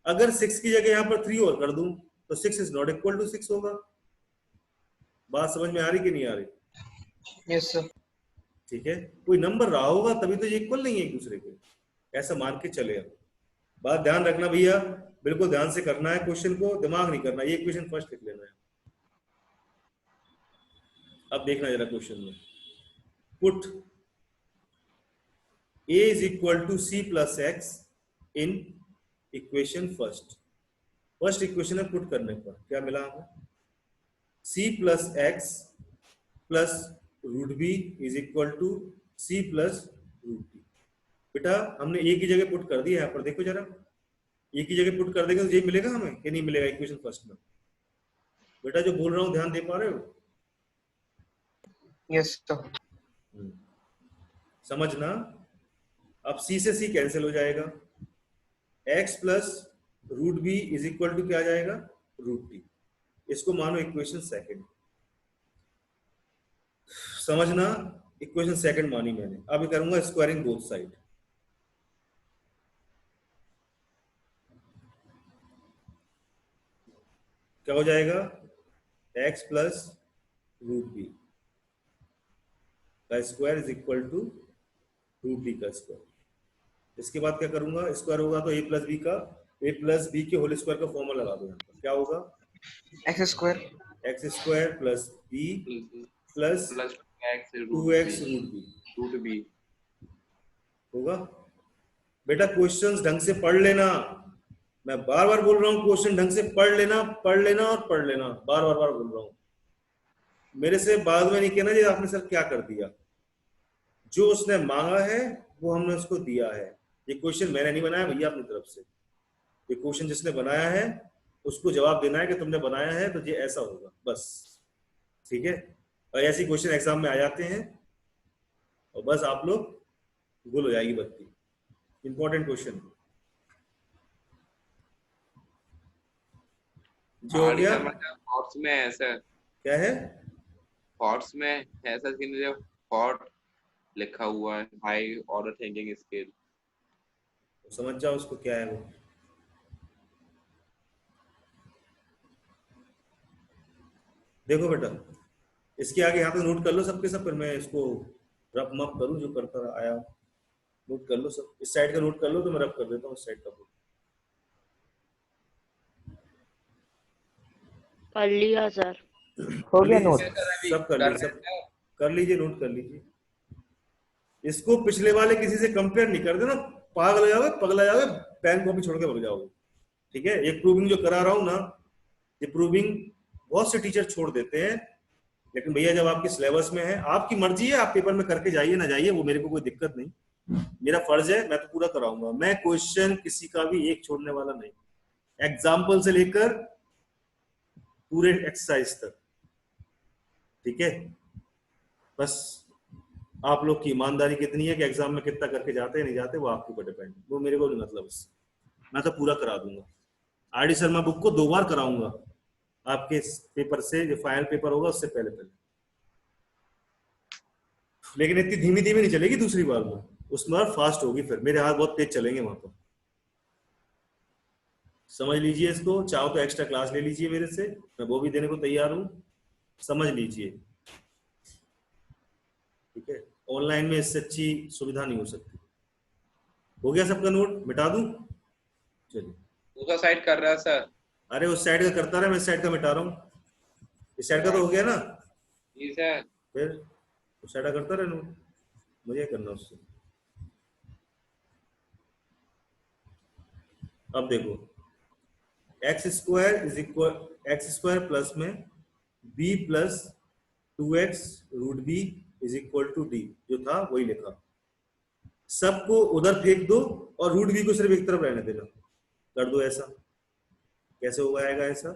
अगर 6 की जगह यहाँ पर 3 और कर दूं तो 6 इज नॉट इक्वल टू 6 होगा। बात समझ में आ रही कि नहीं आ रही? Yes sir. ठीक है, कोई नंबर रहा होगा तभी तो ये इक्वल नहीं है एक दूसरे के, ऐसा मान के चले। अब बात ध्यान रखना भैया, बिल्कुल ध्यान से करना है क्वेश्चन को, दिमाग नहीं करना। ये क्वेश्चन फर्स्ट लिख लेना है। अब देखना जरा क्वेश्चन में, put a is equal to c plus x in equation first equation है, पुट करने पर क्या मिला हमें? c plus x plus root B is equal to c plus root b. बेटा हमने a की जगह पुट कर दिया, यहाँ पर देखो जरा, a की जगह पुट कर देंगे तो ये मिलेगा हमें कि नहीं मिलेगा इक्वेशन फर्स्ट में? बेटा जो बोल रहा हूँ ध्यान दे पा रहे हो? Yes sir. समझना। अब c से c कैंसिल हो जाएगा, x plus root B is equal to क्या आ जाएगा? Root t. इसको मानो इक्वेशन सेकंड, समझना। इक्वेशन सेकंड मानी मैंने। अब करूंगा स्क्वायरिंग बोथ साइड। क्या हो जाएगा? x प्लस रूट बी का square is equal to root d का स्क्वायर। इसके बाद क्या करूंगा? स्क्वायर होगा तो a प्लस बी के होल स्क्वायर का फॉर्मूला लगा दो यहाँ पर। क्या होगा? X square plus b plus 2x root b होगा। बेटा क्वेश्चंस ढंग से पढ़ लेना, मैं बार बार बोल रहा हूँ, क्वेश्चन ढंग से पढ़ लेना और पढ़ लेना, बार बोल रहा हूँ। मेरे से बाद में नहीं कहना जी आपने सर क्या कर दिया। जो उसने मांगा है वो हमने उसको दिया है। ये क्वेश्चन मैंने नहीं बनाया भैया अपनी तरफ से, ये क्वेश्चन जिसने बनाया है उसको जवाब देना है कि तुमने बनाया है तो ये ऐसा होगा, बस। ठीक है, और ऐसे क्वेश्चन एग्जाम में आ जाते हैं और बस आप लोग गुल हो जाएगी बत्ती। इंपॉर्टेंट क्वेश्चन जो हो गया। फॉर्ट्स में ऐसा क्या है? फॉर्ट्स में ऐसा कि फॉर्ट लिखा हुआ है, हाई ऑर्डर थिंकिंग स्किल। समझ जाओ उसको क्या है वो। देखो बेटा, इसके आगे यहाँ पे नोट कर लो सबके सब, फिर मैं इसको रफ मप करूँ जो करता आया। नोट कर लो सब, इस साइड का नोट कर लो तो मैं रफ कर देता हूँ इस साइड का। कर लिया सर। हो गया नोट? सब कर लीजिए, सब कर लीजिए, नोट कर लीजिए। इसको पिछले वाले किसी से कंपेयर नहीं कर देना, पागल जाओगे, पगला जाओगे, पेन कॉपी छोड़ के भाग जाओगे। ठीक है, ये प्रूविंग जो करा रहा हूं ना, ये प्रूविंग बहुत से टीचर छोड़ देते हैं, लेकिन भैया जब आपके सिलेबस में है, आपकी मर्जी है, आप पेपर में करके जाइए ना जाइए, वो मेरे को कोई दिक्कत नहीं। मेरा फर्ज है, मैं तो पूरा कराऊंगा। मैं क्वेश्चन किसी का भी एक छोड़ने वाला नहीं, एग्जाम्पल से लेकर पूरे एक्सरसाइज तक। ठीक है, बस आप लोग की ईमानदारी कितनी है कि एग्जाम में कितना करके जाते हैं नहीं जाते, वो आपके ऊपर डिपेंड, वो मेरे को नहीं मतलब उससे, मैं तो पूरा करा दूंगा। आरडी शर्मा बुक को 2 बार कराऊंगा आपके पेपर से, जो फाइनल पेपर होगा उससे पहले पहले, लेकिन इतनी धीमी धीमी नहीं चलेगी दूसरी बार में, उसमें बार फास्ट होगी, फिर मेरे हाथ बहुत तेज चलेंगे वहां पर। समझ लीजिए इसको, चाहो तो एक्स्ट्रा क्लास ले लीजिए मेरे से, मैं वो भी देने को तैयार हूँ, समझ लीजिए, ठीक है। ऑनलाइन में इससे अच्छी सुविधा नहीं हो सकती। हो गया सबका नोट, मिटा दूं? चलिए, दूसरा साइड कर रहा है सर। अरे उस साइड का करता रहा, मैं इस साइड का मिटा रहा हूँ, इस साइड का तो हो गया ना, जी सर। फिर उस साइड का करता रहे नोट, मुझे करना उससे। अब देखो, X square is equal, X square plus में B plus 2x root B is equal to D, जो था वही लिखा, सबको उधर फेंक दो और रूट बी को सिर्फ एक तरफ रहने देना, कर दो ऐसा। कैसे हो जाएगा ऐसा,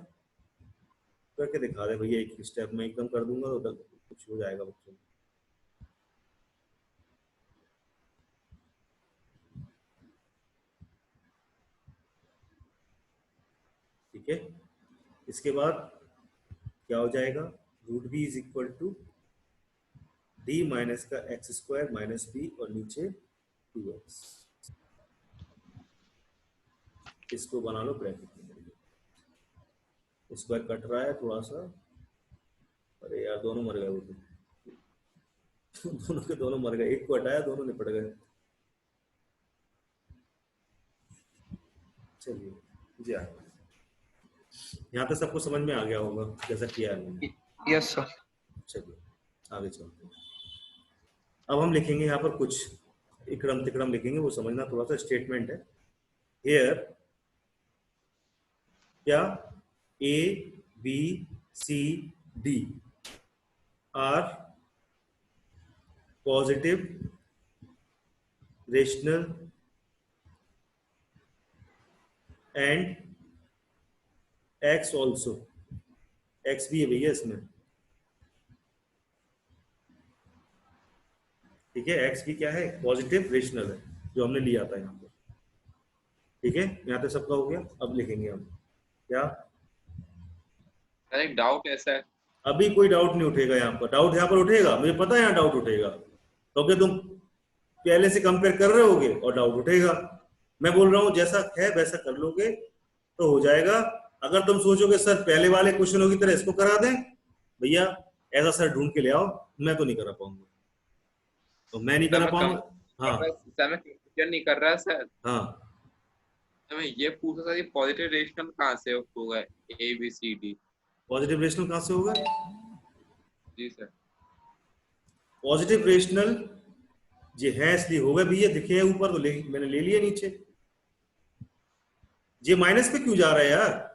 करके दिखा दे भैया, एक स्टेप में एकदम कर दूंगा तो कुछ हो जाएगा बच्चों। ठीक है, इसके बाद क्या हो जाएगा, root B is equal to d minus का एक्स स्क्वायर माइनस बी और नीचे 2x, इसको बना लो ब्रैकेट में, स्क्वायर कट रहा है थोड़ा सा, अरे यार दोनों मर गए वो तो दोनों के दोनों मर गए, एक को हटाया दोनों निपट गए। चलिए जी, यहाँ तक सबको समझ में आ गया होगा जैसा किया है मैंने। Yes sir. चलिए आगे चलते हैं। अब हम लिखेंगे यहाँ पर कुछ इकड़म तिकड़म लिखेंगे, वो समझना, थोड़ा सा स्टेटमेंट है। हियर क्या A B C D are positive rational and X also, X भी है भैया इसमें, ठीक है, X भी क्या है, पॉजिटिव रेशनल है, जो हमने लिया था यहाँ पर, ठीक है। यहाँ तक सबका हो गया। अब लिखेंगे हम क्या, एक डाउट ऐसा है, अभी कोई डाउट नहीं उठेगा यहाँ पर, डाउट यहाँ पर उठेगा, मुझे पता है यहाँ डाउट उठेगा, क्योंकि तुम पहले से कंपेयर कर रहे होगे और डाउट उठेगा। मैं बोल रहा हूँ जैसा है वैसा कर लोगे तो हो जाएगा। अगर तुम सोचोगे सर पहले वाले क्वेश्चनों की तरह इसको करा दें, भैया ऐसा सर ढूंढ के ले आओ, मैं तो नहीं करा पाऊंगा, तो मैं नहीं करा पाऊंगा। हाँ सर मैं कंफ्यूजन नहीं कर रहा सर, हाँ, तो मैं ये पूछ रहा था कि पॉजिटिव रेशनल कहाँ से होगा, a b c d. Positive rational कहाँ से होगा? जी सर। पॉजिटिव रेशनल जी है इसलिए होगा भैया, दिखे है ऊपर तो मैंने ले लिया नीचे। ये माइनस पे क्यों जा रहा है यार?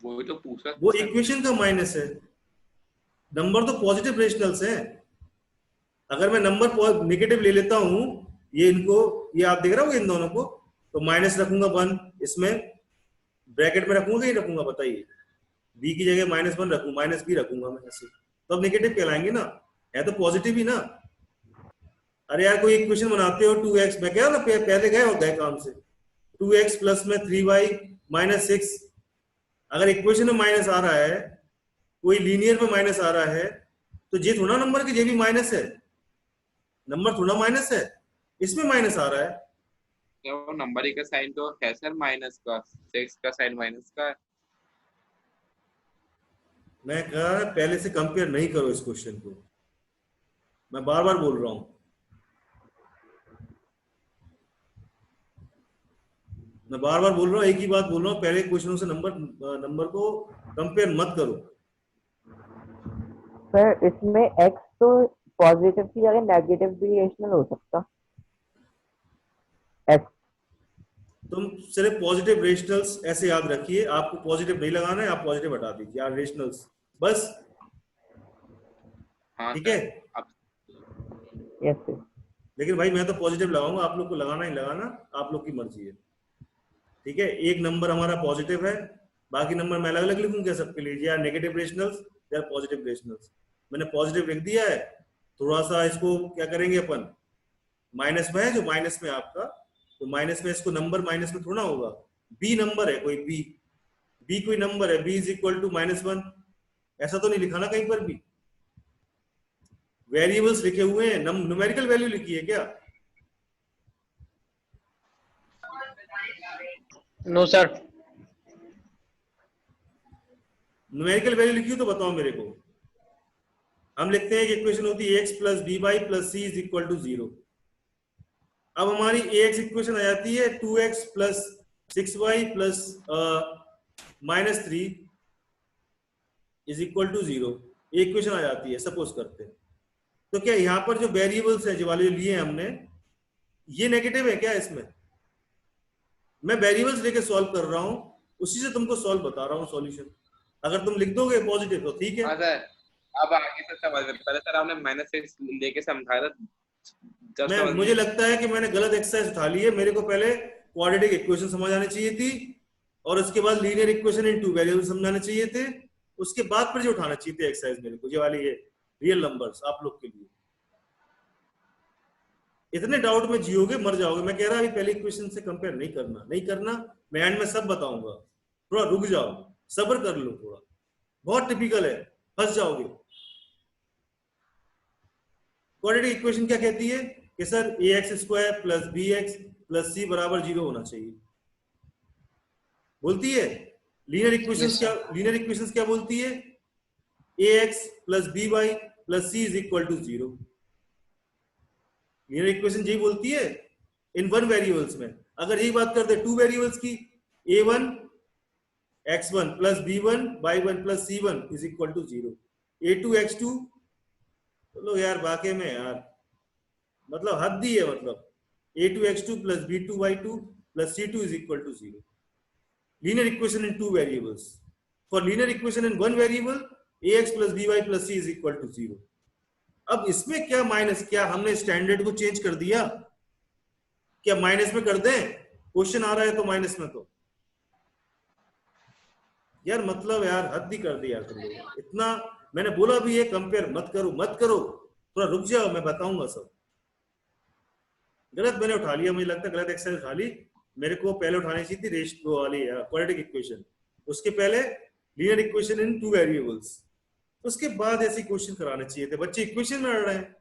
वो तो पूछा, वो इक्वेशन का माइनस है, नंबर तो पॉजिटिव रेशनल्स है। अगर मैं नंबर नेगेटिव ले लेता हूं, ये इनको, ये आप देख रहे हो इन दोनों को, तो माइनस रखूंगा 1, इसमें ब्रैकेट में रखूंगा कि नहीं रखूंगा बताइए? बी की जगह -1 रखूंगा, माइनस बी रखूंगा मैं ऐसे, तो अब नेगेटिव कहलाएंगे ना, है तो पॉजिटिव ही ना। अरे यार कोई इक्वेशन बनाते हो 2x, मैं क्या ना पहले गए और गए काम से, 2x प्लस में 3y माइनस 6, अगर इक्वेशन में माइनस आ रहा है, कोई लीनियर में माइनस आ रहा है, तो ये थोड़ा नंबर के, ये भी माइनस है, नंबर थोड़ा माइनस है, इसमें माइनस आ रहा है। क्या वो नंबर ही का साइन तो है सर माइनस का, 6 का साइन माइनस का है। मैं कह रहा पहले से कंपेयर नहीं करो इस क्वेश्चन को, मैं बार बार बोल रहा हूं, मैं बार बार बोल रहा हूँ, एक ही बात बोल रहा हूँ, पहले क्वेश्चनों से नंबर को कंपेयर मत करो। सर इसमें x तो पॉजिटिव की जगह नेगेटिव भी रेशनल हो सकता x। तुम सिर्फ पॉजिटिव रेशनल्स ऐसे याद रखिए, आपको पॉजिटिव नहीं लगाना है, आप पॉजिटिव हटा दीजिए यार, रेशनल्स बस, ठीक है। Yes sir. लेकिन भाई मैं तो पॉजिटिव लगाऊंगा, आप लोग को लगाना ही लगाना, आप लोग की मर्जी है, ठीक है। एक नंबर हमारा पॉजिटिव है, बाकी नंबर मैं अलग अलग लिखूं क्या सबके लिए, या नेगेटिव रेशनल्स या पॉजिटिव रेशनल्स। मैंने पॉजिटिव लिख दिया है, थोड़ा सा इसको क्या करेंगे अपन, माइनस में है जो माइनस में आपका, तो माइनस में इसको नंबर माइनस में थोड़ा होगा, बी नंबर है कोई, बी कोई नंबर है, बी इज इक्वल टू -1, ऐसा तो नहीं लिखा ना कहीं पर भी। वेरिएबल्स लिखे हुए हैं, न्यूमेरिकल वैल्यू लिखी है क्या? No sir. न्यूमेरिकल वैल्यू लिखी हो तो बताओ मेरे को। हम लिखते हैं कि इक्वेशन होती है x plus b y plus c is equal to 0। अब हमारी ax इक्वेशन आ जाती है 2x plus 6y plus -3 is equal to 0, ये इक्वेशन आ जाती है सपोज करते हैं। तो क्या यहाँ पर जो वेरिएबल्स है जो वाले लिए हैं हमने, ये नेगेटिव है क्या इसमें? मैं वेरिएबल्स लेके सॉल्व कर रहा हूँ, उसी से तुमको सॉल्व बता रहा हूँ सॉल्यूशन। अगर तुम लिख दोगे पॉजिटिव तो ठीक है। हाँ सर, अब आगे से समझ में, पहले सर आपने -6 लेके समझाया था। मुझे लगता है कि मैंने गलत एक्सरसाइज उठा ली है। मेरे को पहले क्वाड्रेटिक इक्वेशन समझ आनी चाहिए थी, और उसके बाद linear equation in two variable समझाने चाहिए थे, उसके बाद फिर जो उठाना चाहिए थे एक्सरसाइज मेरे को, ये वाली ये रियल नंबर्स आप लोग के लिए। इतने डाउट में जियोगे मर जाओगे। मैं कह रहा अभी पहले इक्वेशन से कंपेयर नहीं करना, मैं एंड में सब बताऊंगा, थोड़ा रुक जाओ, सब्र कर लो थोड़ा, बहुत टिपिकल है, फंस जाओगे। क्वाड्रेटिक इक्वेशन क्या कहती है कि sir ax² plus bx plus c बराबर 0 होना चाहिए, बोलती है। लीनियर इक्वेशंस क्या बोलती है? ax plus by plus c is equal to 0। Linear equation यही बोलती है इन वन वेरिएबल्स में। अगर यही बात करते टू वेरिएबल्स की, a1 x1 plus b1 y1 plus c1 is equal to 0, a2 x2, चलो यार वाकई में यार मतलब हद ही है, मतलब a2 x2 plus b2 y2 plus c2 is equal to 0। Linear equation in two variables. For linear equation in one variable ax plus by plus c is equal to 0। अब इसमें क्या माइनस, क्या हमने स्टैंडर्ड को change कर दिया? क्या minus में कर दें? क्वेश्चन आ रहा है तो माइनस में, तो यार मतलब यार हद ही कर दी यार तुम लोग। इतना मैंने बोला भी है कंपेयर मत करो, थोड़ा रुक जाओ, मैं बताऊंगा सब। गलत मैंने उठा लिया, मुझे लगता है गलत एक्सरसाइज उठा ली। मेरे को पहले उठानी चाहिए थी रेशियो वाली क्वाड्रेटिक इक्वेशन, उसके पहले linear equation in two variables, उसके बाद ऐसे क्वेश्चन कराने चाहिए थे। बच्चे इक्वेशन में अड़ रहे हैं।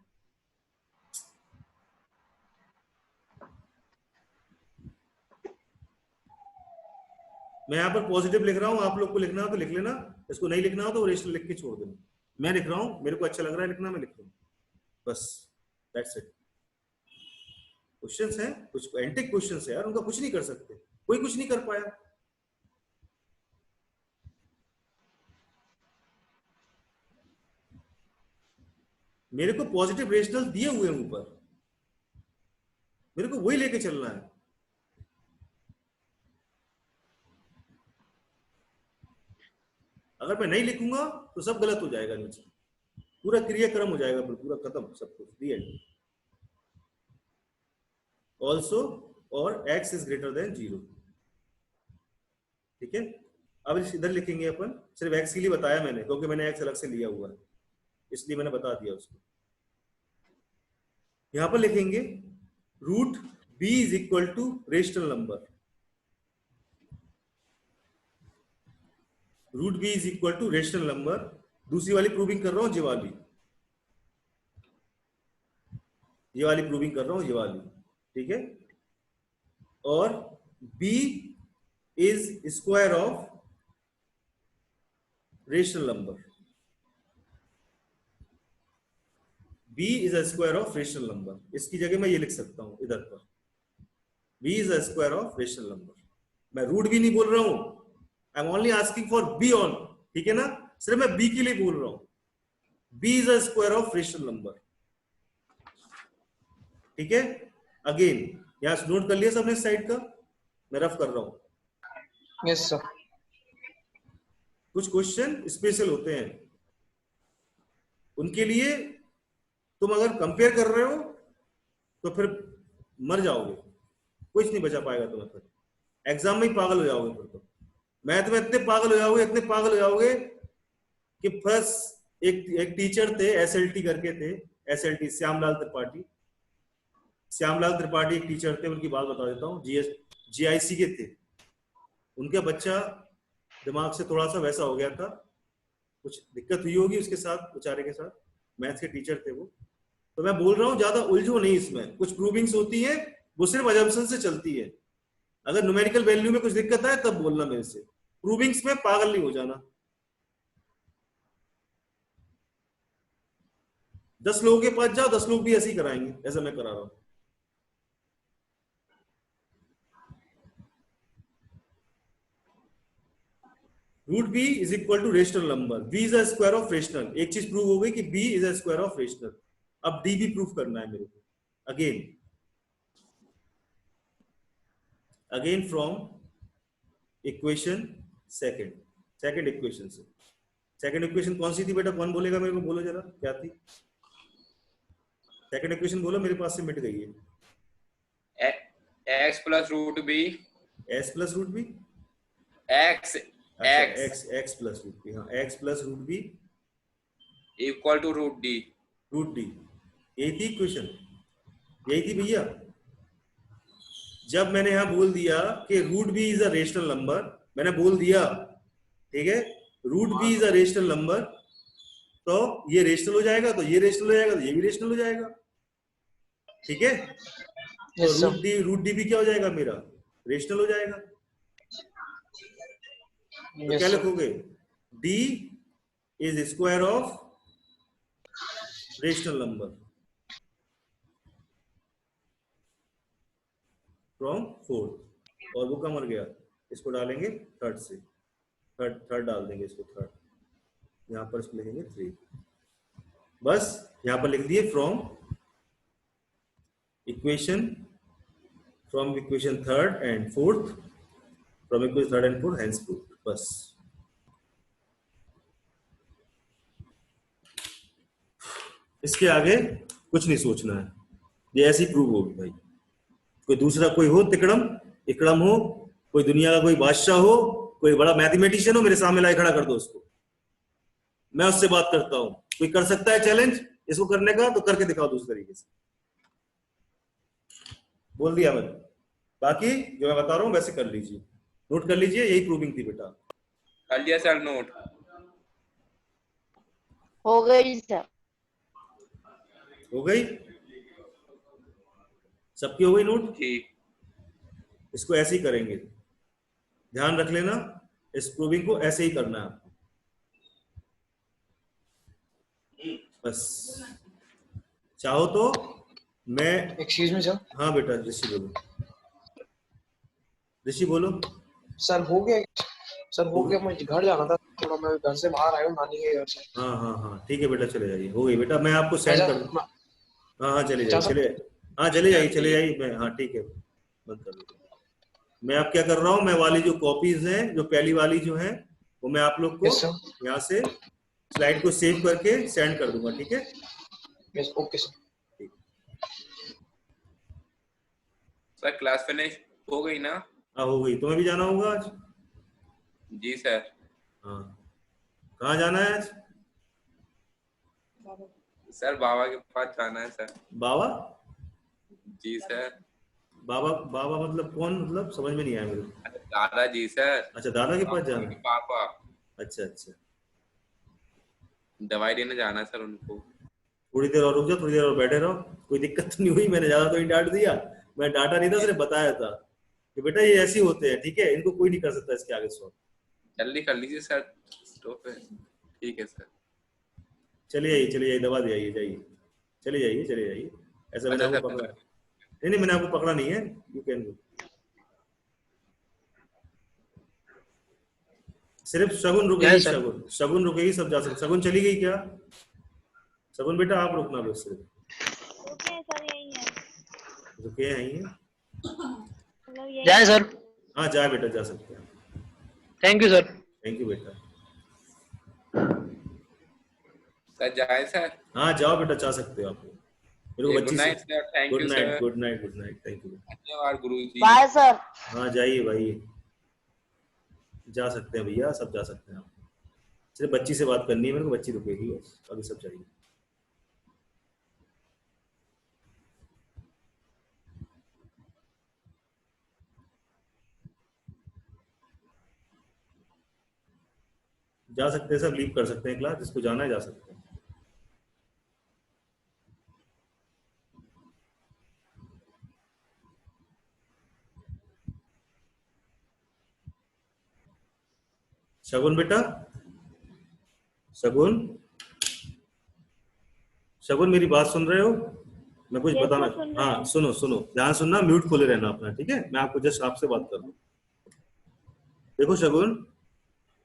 मैं यहाँ पर पॉजिटिव लिख रहा हूँ, आप लोग को लिखना हो तो लिख लेना, इसको नहीं लिखना हो तो रेशनल लिख के छोड़ देना। मैं लिख रहा हूँ, मेरे को अच्छा लग रहा है लिखना, मैं लिख रहा हूँ, बस दैट्स इट। क्वेश्चंस हैं, कुछ एंटिक क्वेश्चंस है यार, उनका कुछ नहीं कर सकते, कोई कुछ नहीं कर पाया। मेरे को पॉजिटिव रेशनल दिए हुए हैं ऊपर, मेरे को वही लेके चलना है। अगर मैं नहीं लिखूंगा तो सब गलत हो जाएगा, नीचे पूरा क्रियाक्रम हो जाएगा, पूरा खत्म सब कुछ। दी एंड। ऑल्सो और x इज ग्रेटर देन 0, ठीक है। अब इधर लिखेंगे अपन, सिर्फ x के लिए बताया मैंने क्योंकि मैंने x अलग से लिया हुआ है, इसलिए मैंने बता दिया उसको। यहां पर लिखेंगे root b is equal to rational number, root b is equal to rational number. दूसरी वाली प्रूविंग कर रहा हूं, ये वाली प्रूविंग कर रहा हूं, ये वाली, ठीक है। और b is square of rational number, b is a square of rational number. इसकी जगह मैं ये लिख सकता हूं इधर पर, b is a square of rational number. मैं रूट भी नहीं बोल रहा हूं, I am only asking for b on, ठीक है ना, सिर्फ मैं b के लिए बोल रहा हूं। b is a square of rational number, ठीक है। अगेन यहां नोट कर लिया सबने इस साइड का, मैं रफ कर रहा हूं। Yes sir. कुछ क्वेश्चन स्पेशल होते हैं, उनके लिए तुम अगर कंपेयर कर रहे हो तो फिर मर जाओगे, कुछ नहीं बचा पाएगा तुम्हें, फिर एग्जाम में ही पागल हो जाओगे। फिर तो मैथ में इतने पागल हो जाओगे कि फर्स्ट एक टीचर थे, SLT करके थे, SLT श्यामलाल त्रिपाठी। श्यामलाल त्रिपाठी एक टीचर थे, उनकी बात बता देता हूँ, GIC के थे। उनका बच्चा दिमाग से थोड़ा सा वैसा हो गया था, कुछ दिक्कत हुई होगी उसके साथ, बेचारे के साथ, मैथ्स के टीचर थे वो। तो मैं बोल रहा हूँ ज्यादा उलझो नहीं इसमें, कुछ प्रूविंग्स होती है वो सिर्फ अजम्पशन से चलती है। अगर न्यूमेरिकल वैल्यू में कुछ दिक्कत है तब बोलना मेरे से, प्रूविंग्स में पागल नहीं हो जाना। 10 लोगों के पास जाओ, 10 लोग भी ऐसे ही कराएंगे ऐसा मैं करा रहा हूं। Root B is equal to rational number, b is a square of rational. एक चीज प्रूव हो गई कि b is a square of rational. अब डी भी प्रूव करना है मेरे को। Again from equation second equation से। सेकंड इक्वेशन कौन सी थी बेटा, कौन बोलेगा मेरे को, बोलो जरा क्या थी सेकंड इक्वेशन, बोलो, मेरे पास से मिट गई है। x plus root b, s plus root b, x x plus root b, हाँ x plus root b equal to root d. यही थी इक्वेशन, यही थी भैया। जब मैंने यहां बोल दिया कि root B is a rational number, मैंने बोल दिया ठीक है, root B is a rational number, तो ये रेशनल हो जाएगा, तो ये रेशनल हो जाएगा, तो ये भी रेशनल हो जाएगा, ठीक है। तो रूट डी भी क्या हो जाएगा मेरा, रेशनल हो जाएगा। तो क्या लिखोगे, D is square of rational number from 4, और वो कहाँ मर गया, इसको डालेंगे थर्ड से, थर्ड डाल देंगे इसको, थर्ड यहाँ पर इसको लिखेंगे 3, बस यहाँ पर लिख दिए from equation third and fourth, from equation third and fourth hence proved, बस। इसके आगे कुछ नहीं सोचना है, ये ऐसी प्रूव होगी भाई। कोई दूसरा कोई हो तिकड़म इकड़म हो, कोई दुनिया का कोई बादशाह हो, कोई बड़ा मैथमेटिशियन हो, मेरे सामने लाई खड़ा कर दो उसको, मैं उससे बात करता हूं। कोई कर सकता है चैलेंज इसको करने का, तो करके दिखाओ दूसरे तरीके से, बोल दिया मैंने। बाकी जो मैं बता रहा हूं वैसे कर लीजिए, नोट कर लीजिए, यही प्रूविंग थी बेटा। कर लिया सर नोट। हो गई सर। हो गई सबकी, हो गई नोट। ठीक, इसको ऐसे ही करेंगे, ध्यान रख लेना, इस प्रूविंग को ऐसे ही करना है आपको, बस। चाहो तो मैं, एक्सक्यूज मी सर। हाँ बेटा ऋषि बोलो, ऋषि बोलो। सर हो गया, सर हो गया, मुझे घर जाना था थोड़ा, मैं घर से बाहर आया हूँ नानी के घर से। हाँ ठीक है बेटा, चले जाइए, हो गई बेटा, मैं आपको सेंड कर दूँ। हाँ चले जाइए, मैं, हाँ ठीक है, बंद कर दो। मैं आप क्या कर रहा हूँ, मैं वाली जो कॉपीज हैं, जो पहली वाली जो है, वो मैं आप लोग को यहाँ से स्लाइड को सेव करके सेंड कर दूंगा, ठीक है। Yes, okay sir. Sir class finish हो गई ना? हाँ हो गई। तुम्हें भी जाना होगा आज? जी सर। हाँ, कहाँ जाना है आज? सर बाबा के पास जाना है सर। बाबा? जी सर। बाबा बाबा मतलब कौन, मतलब समझ में नहीं आया मेरे को। दादा जी सर। अच्छा, दादा के पास जाना है। पापा। अच्छा, दवाई देने जाना है सर उनको। थोड़ी देर और रुक जाओ, थोड़ी देर और बैठे रहो, कोई दिक्कत तो नहीं हुई? मैंने ज्यादा तो नहीं डांट दिया, मैं डांटा नहीं था, सिर्फ बताया था कि बेटा ये ऐसे होते हैं, ठीक है, इनको कोई नहीं कर सकता इसके आगे सॉल्व। जल्दी कर लीजिए सर, स्टॉप है। ठीक है सर। चलिए जाइए, दबा दे जाइए, चले जाइए। ऐसा मैंने आपको पकड़ा नहीं, मैंने आपको पकड़ा नहीं है, यू कैन गो। सिर्फ शगुन रुकेगी, शगुन रुकेगी, सब जा सकते। शगुन चली गई क्या? शगुन बेटा आप रुकना बस, सिर्फ रुके सर, यही है। रुके यहीं है। मतलब यही जाए सर? हाँ जाए बेटा, जा सकते हैं। Thank you sir. Thank you बेटा। सर जाए सर? हाँ जाओ बेटा, जा सकते हो आप। मेरे को good night sir, thank you sir. Good night, thank you. धन्यवाद गुरुजी। Bye sir. हाँ जाइए भाई, जा सकते हैं भैया, सब जा सकते हैं आप। सिर्फ बच्ची से बात करनी है मेरे को, बच्ची रुकेगी बस, अभी सब जाइए। जा सकते हैं, सब लीव कर सकते हैं क्लास, जिसको जाना है जा सकते हैं। शगुन बेटा, शगुन, शगुन मेरी बात सुन रहे हो? मैं कुछ Yes, बताना, मैं सुन रही हाँ हूँ। सुनो सुनो, ध्यान सुनना, म्यूट खोले रहना अपना, ठीक है? मैं आपको जस्ट आपसे बात कर रहा हूँ। देखो शगुन,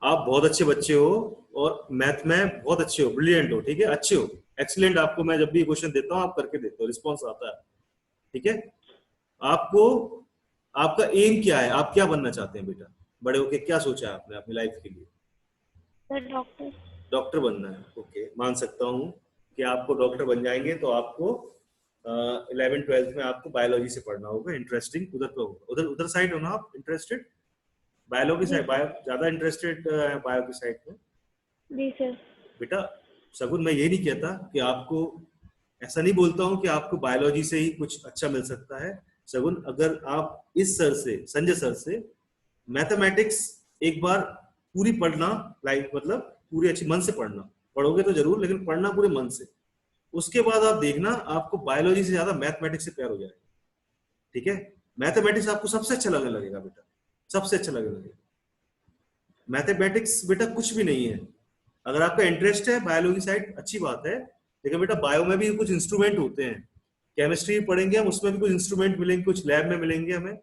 आप बहुत अच्छे बच्चे हो और मैथ में बहुत अच्छे हो, ब्रिलियंट हो, ठीक है, अच्छे हो, एक्सीलेंट। आपको मैं जब भी क्वेश्चन देता हूँ आप करके देते हो, रिस्पॉन्स आता है, ठीक है? आपको, आपका एम क्या है, आप क्या बनना चाहते हैं बेटा? बड़े होके क्या सोचा है आपने अपनी लाइफ के लिए? Sir doctor. डॉक्टर बनना है, ओके, मान सकता हूँ कि आपको डॉक्टर बन जाएंगे तो आपको 11th-12th में आपको बायोलॉजी से पढ़ना होगा, इंटरेस्टिंग उधर पे होगा, उधर उधर साइड हो ना आप इंटरेस्टेड? बायो की साइड, बायो ज्यादा इंटरेस्टेड है बायो की साइड में? जी सर। बेटा शगुन, मैं ये नहीं कहता कि आपको, ऐसा नहीं बोलता हूँ कि आपको बायोलॉजी से ही कुछ अच्छा मिल सकता है। शगुन, अगर आप इस सर से, संजय सर से मैथमेटिक्स एक बार पूरी पढ़ना, लाइक मतलब पूरी अच्छी मन से पढ़ना, पढ़ोगे तो जरूर लेकिन पढ़ना पूरे मन से, उसके बाद आप देखना आपको बायोलॉजी से ज्यादा मैथमेटिक्स से प्यार हो जाएगा, ठीक है? मैथमेटिक्स आपको सबसे अच्छा लगने लगेगा बेटा, सबसे अच्छा लगने लगेगा। मैथमेटिक्स बेटा कुछ भी नहीं है, अगर आपका इंटरेस्ट है बायोलॉजी साइड अच्छी बात है, लेकिन बेटा बायो में भी कुछ इंस्ट्रूमेंट होते हैं, केमिस्ट्री पढ़ेंगे हम, उसमें भी कुछ इंस्ट्रूमेंट मिलेंगे, कुछ लैब में मिलेंगे हमें,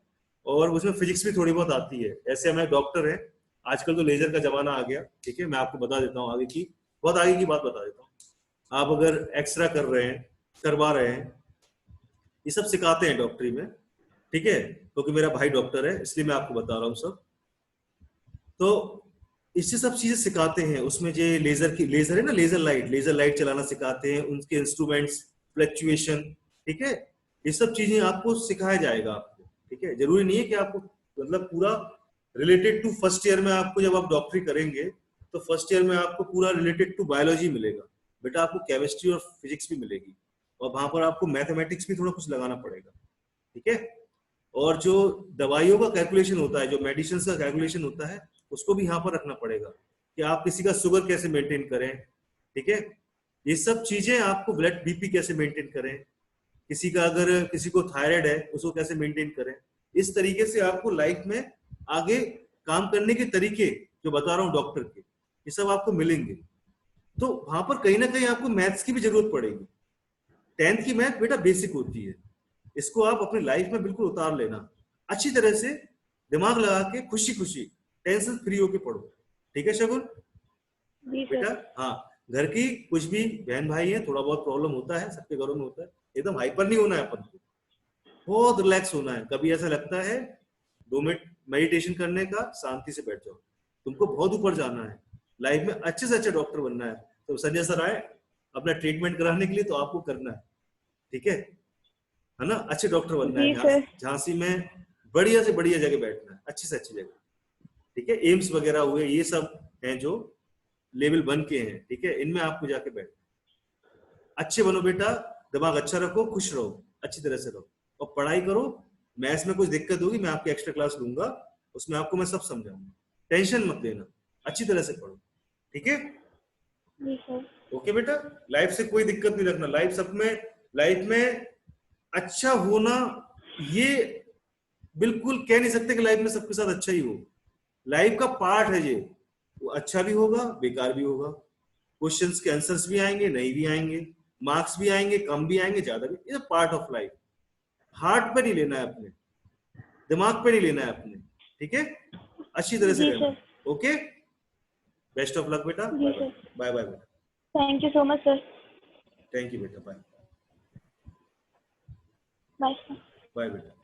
और उसमें फिजिक्स भी थोड़ी बहुत आती है। ऐसे हमें डॉक्टर है, आजकल तो लेजर का जमाना आ गया, ठीक है, मैं आपको बता देता हूँ आगे की, बहुत आगे की बात बता देता हूँ। आप अगर एक्सरे कर रहे हैं, करवा रहे हैं, ये सब सिखाते हैं डॉक्टरी में, ठीक है? क्योंकि मेरा भाई डॉक्टर है इसलिए मैं आपको बता रहा हूँ सब। तो इससे सब चीजें सिखाते हैं, उसमें जो लेजर की, लेजर है ना, लेजर लाइट चलाना सिखाते हैं, उनके इंस्ट्रूमेंट्स, फ्लक्चुएशन, ठीक है, ये सब चीजें आपको सिखाया जाएगा आपको, ठीक है? जरूरी नहीं है कि आपको मतलब पूरा रिलेटेड टू फर्स्ट ईयर में, आपको जब आप डॉक्टरी करेंगे तो फर्स्ट ईयर में आपको पूरा रिलेटेड टू बायोलॉजी मिलेगा बेटा, आपको केमिस्ट्री और फिजिक्स भी मिलेगी, और वहां पर आपको मैथमेटिक्स भी थोड़ा कुछ लगाना पड़ेगा, ठीक है? और जो दवाइयों का कैलकुलेशन होता है, जो मेडिसिन का कैलकुलेशन होता है, उसको भी यहाँ पर रखना पड़ेगा कि आप किसी का शुगर कैसे मेंटेन करें, ठीक है? ये सब चीजें, आपको ब्लड बीपी कैसे मेंटेन करें, किसी का अगर किसी को थायराइड है उसको कैसे मेंटेन करें, इस तरीके से आपको लाइफ में आगे काम करने के तरीके जो बता रहा हूँ डॉक्टर के, ये सब आपको मिलेंगे। तो वहां पर कहीं ना कहीं आपको मैथ्स की भी जरूरत पड़ेगी। 10th की मैथ बेटा बेसिक होती है, इसको आप अपनी लाइफ में बिल्कुल उतार लेना, अच्छी तरह से दिमाग लगा के, खुशी खुशी, टेंशन फ्री होके पढ़ो, ठीक है शगुन जी बेटा? सर। हाँ, घर की कुछ भी बहन भाई है, थोड़ा बहुत प्रॉब्लम होता है, सबके घरों में होता है, एकदम हाइपर नहीं होना है अपन को, बहुत रिलैक्स होना है। कभी ऐसा लगता है 2 मिनट मेडिटेशन करने का, शांति से बैठ जाओ, तुमको बहुत ऊपर जाना है लाइफ में, अच्छे से अच्छा डॉक्टर बनना है, तो संजय सर आए अपना ट्रीटमेंट कराने के लिए, तो आपको करना है, ठीक है ना? अच्छे डॉक्टर बनना जी है, सर। झांसी में बढ़िया से बढ़िया जगह बैठना है, अच्छी से अच्छी जगह, ठीक है? एम्स वगैरह हुए, ये सब हैं जो लेवल 1 के हैं, ठीक है? इनमें आपको जाके बैठना, अच्छे बनो बेटा, दिमाग अच्छा रखो, खुश रहो, अच्छी तरह से रहो और पढ़ाई करो। मैथ्स में कुछ दिक्कत होगी मैं आपकी एक्स्ट्रा क्लास लूंगा, उसमें आपको मैं सब समझाऊंगा, टेंशन मत लेना, अच्छी तरह से पढ़ो, ठीक है? जी सर। ओके बेटा, लाइफ से कोई दिक्कत नहीं रखना, लाइफ सब में, लाइफ में अच्छा होना, ये बिल्कुल कह नहीं सकते कि लाइफ में सबके साथ अच्छा ही हो, लाइफ का पार्ट है ये, वो अच्छा भी होगा बेकार भी होगा, क्वेश्चंस के आंसर्स भी आएंगे नहीं भी आएंगे, मार्क्स भी आएंगे कम भी आएंगे ज्यादा भी, ये पार्ट ऑफ लाइफ। हार्ट पे नहीं लेना है अपने, दिमाग पे नहीं लेना है अपने, ठीक है? अच्छी तरह से जी रहना, sir. Okay? Best of luck बेटा, जी सर। बाय बाय बेटा, thank you so much sir. Thank you बेटा, बाय बाय सर। बाय बेटा।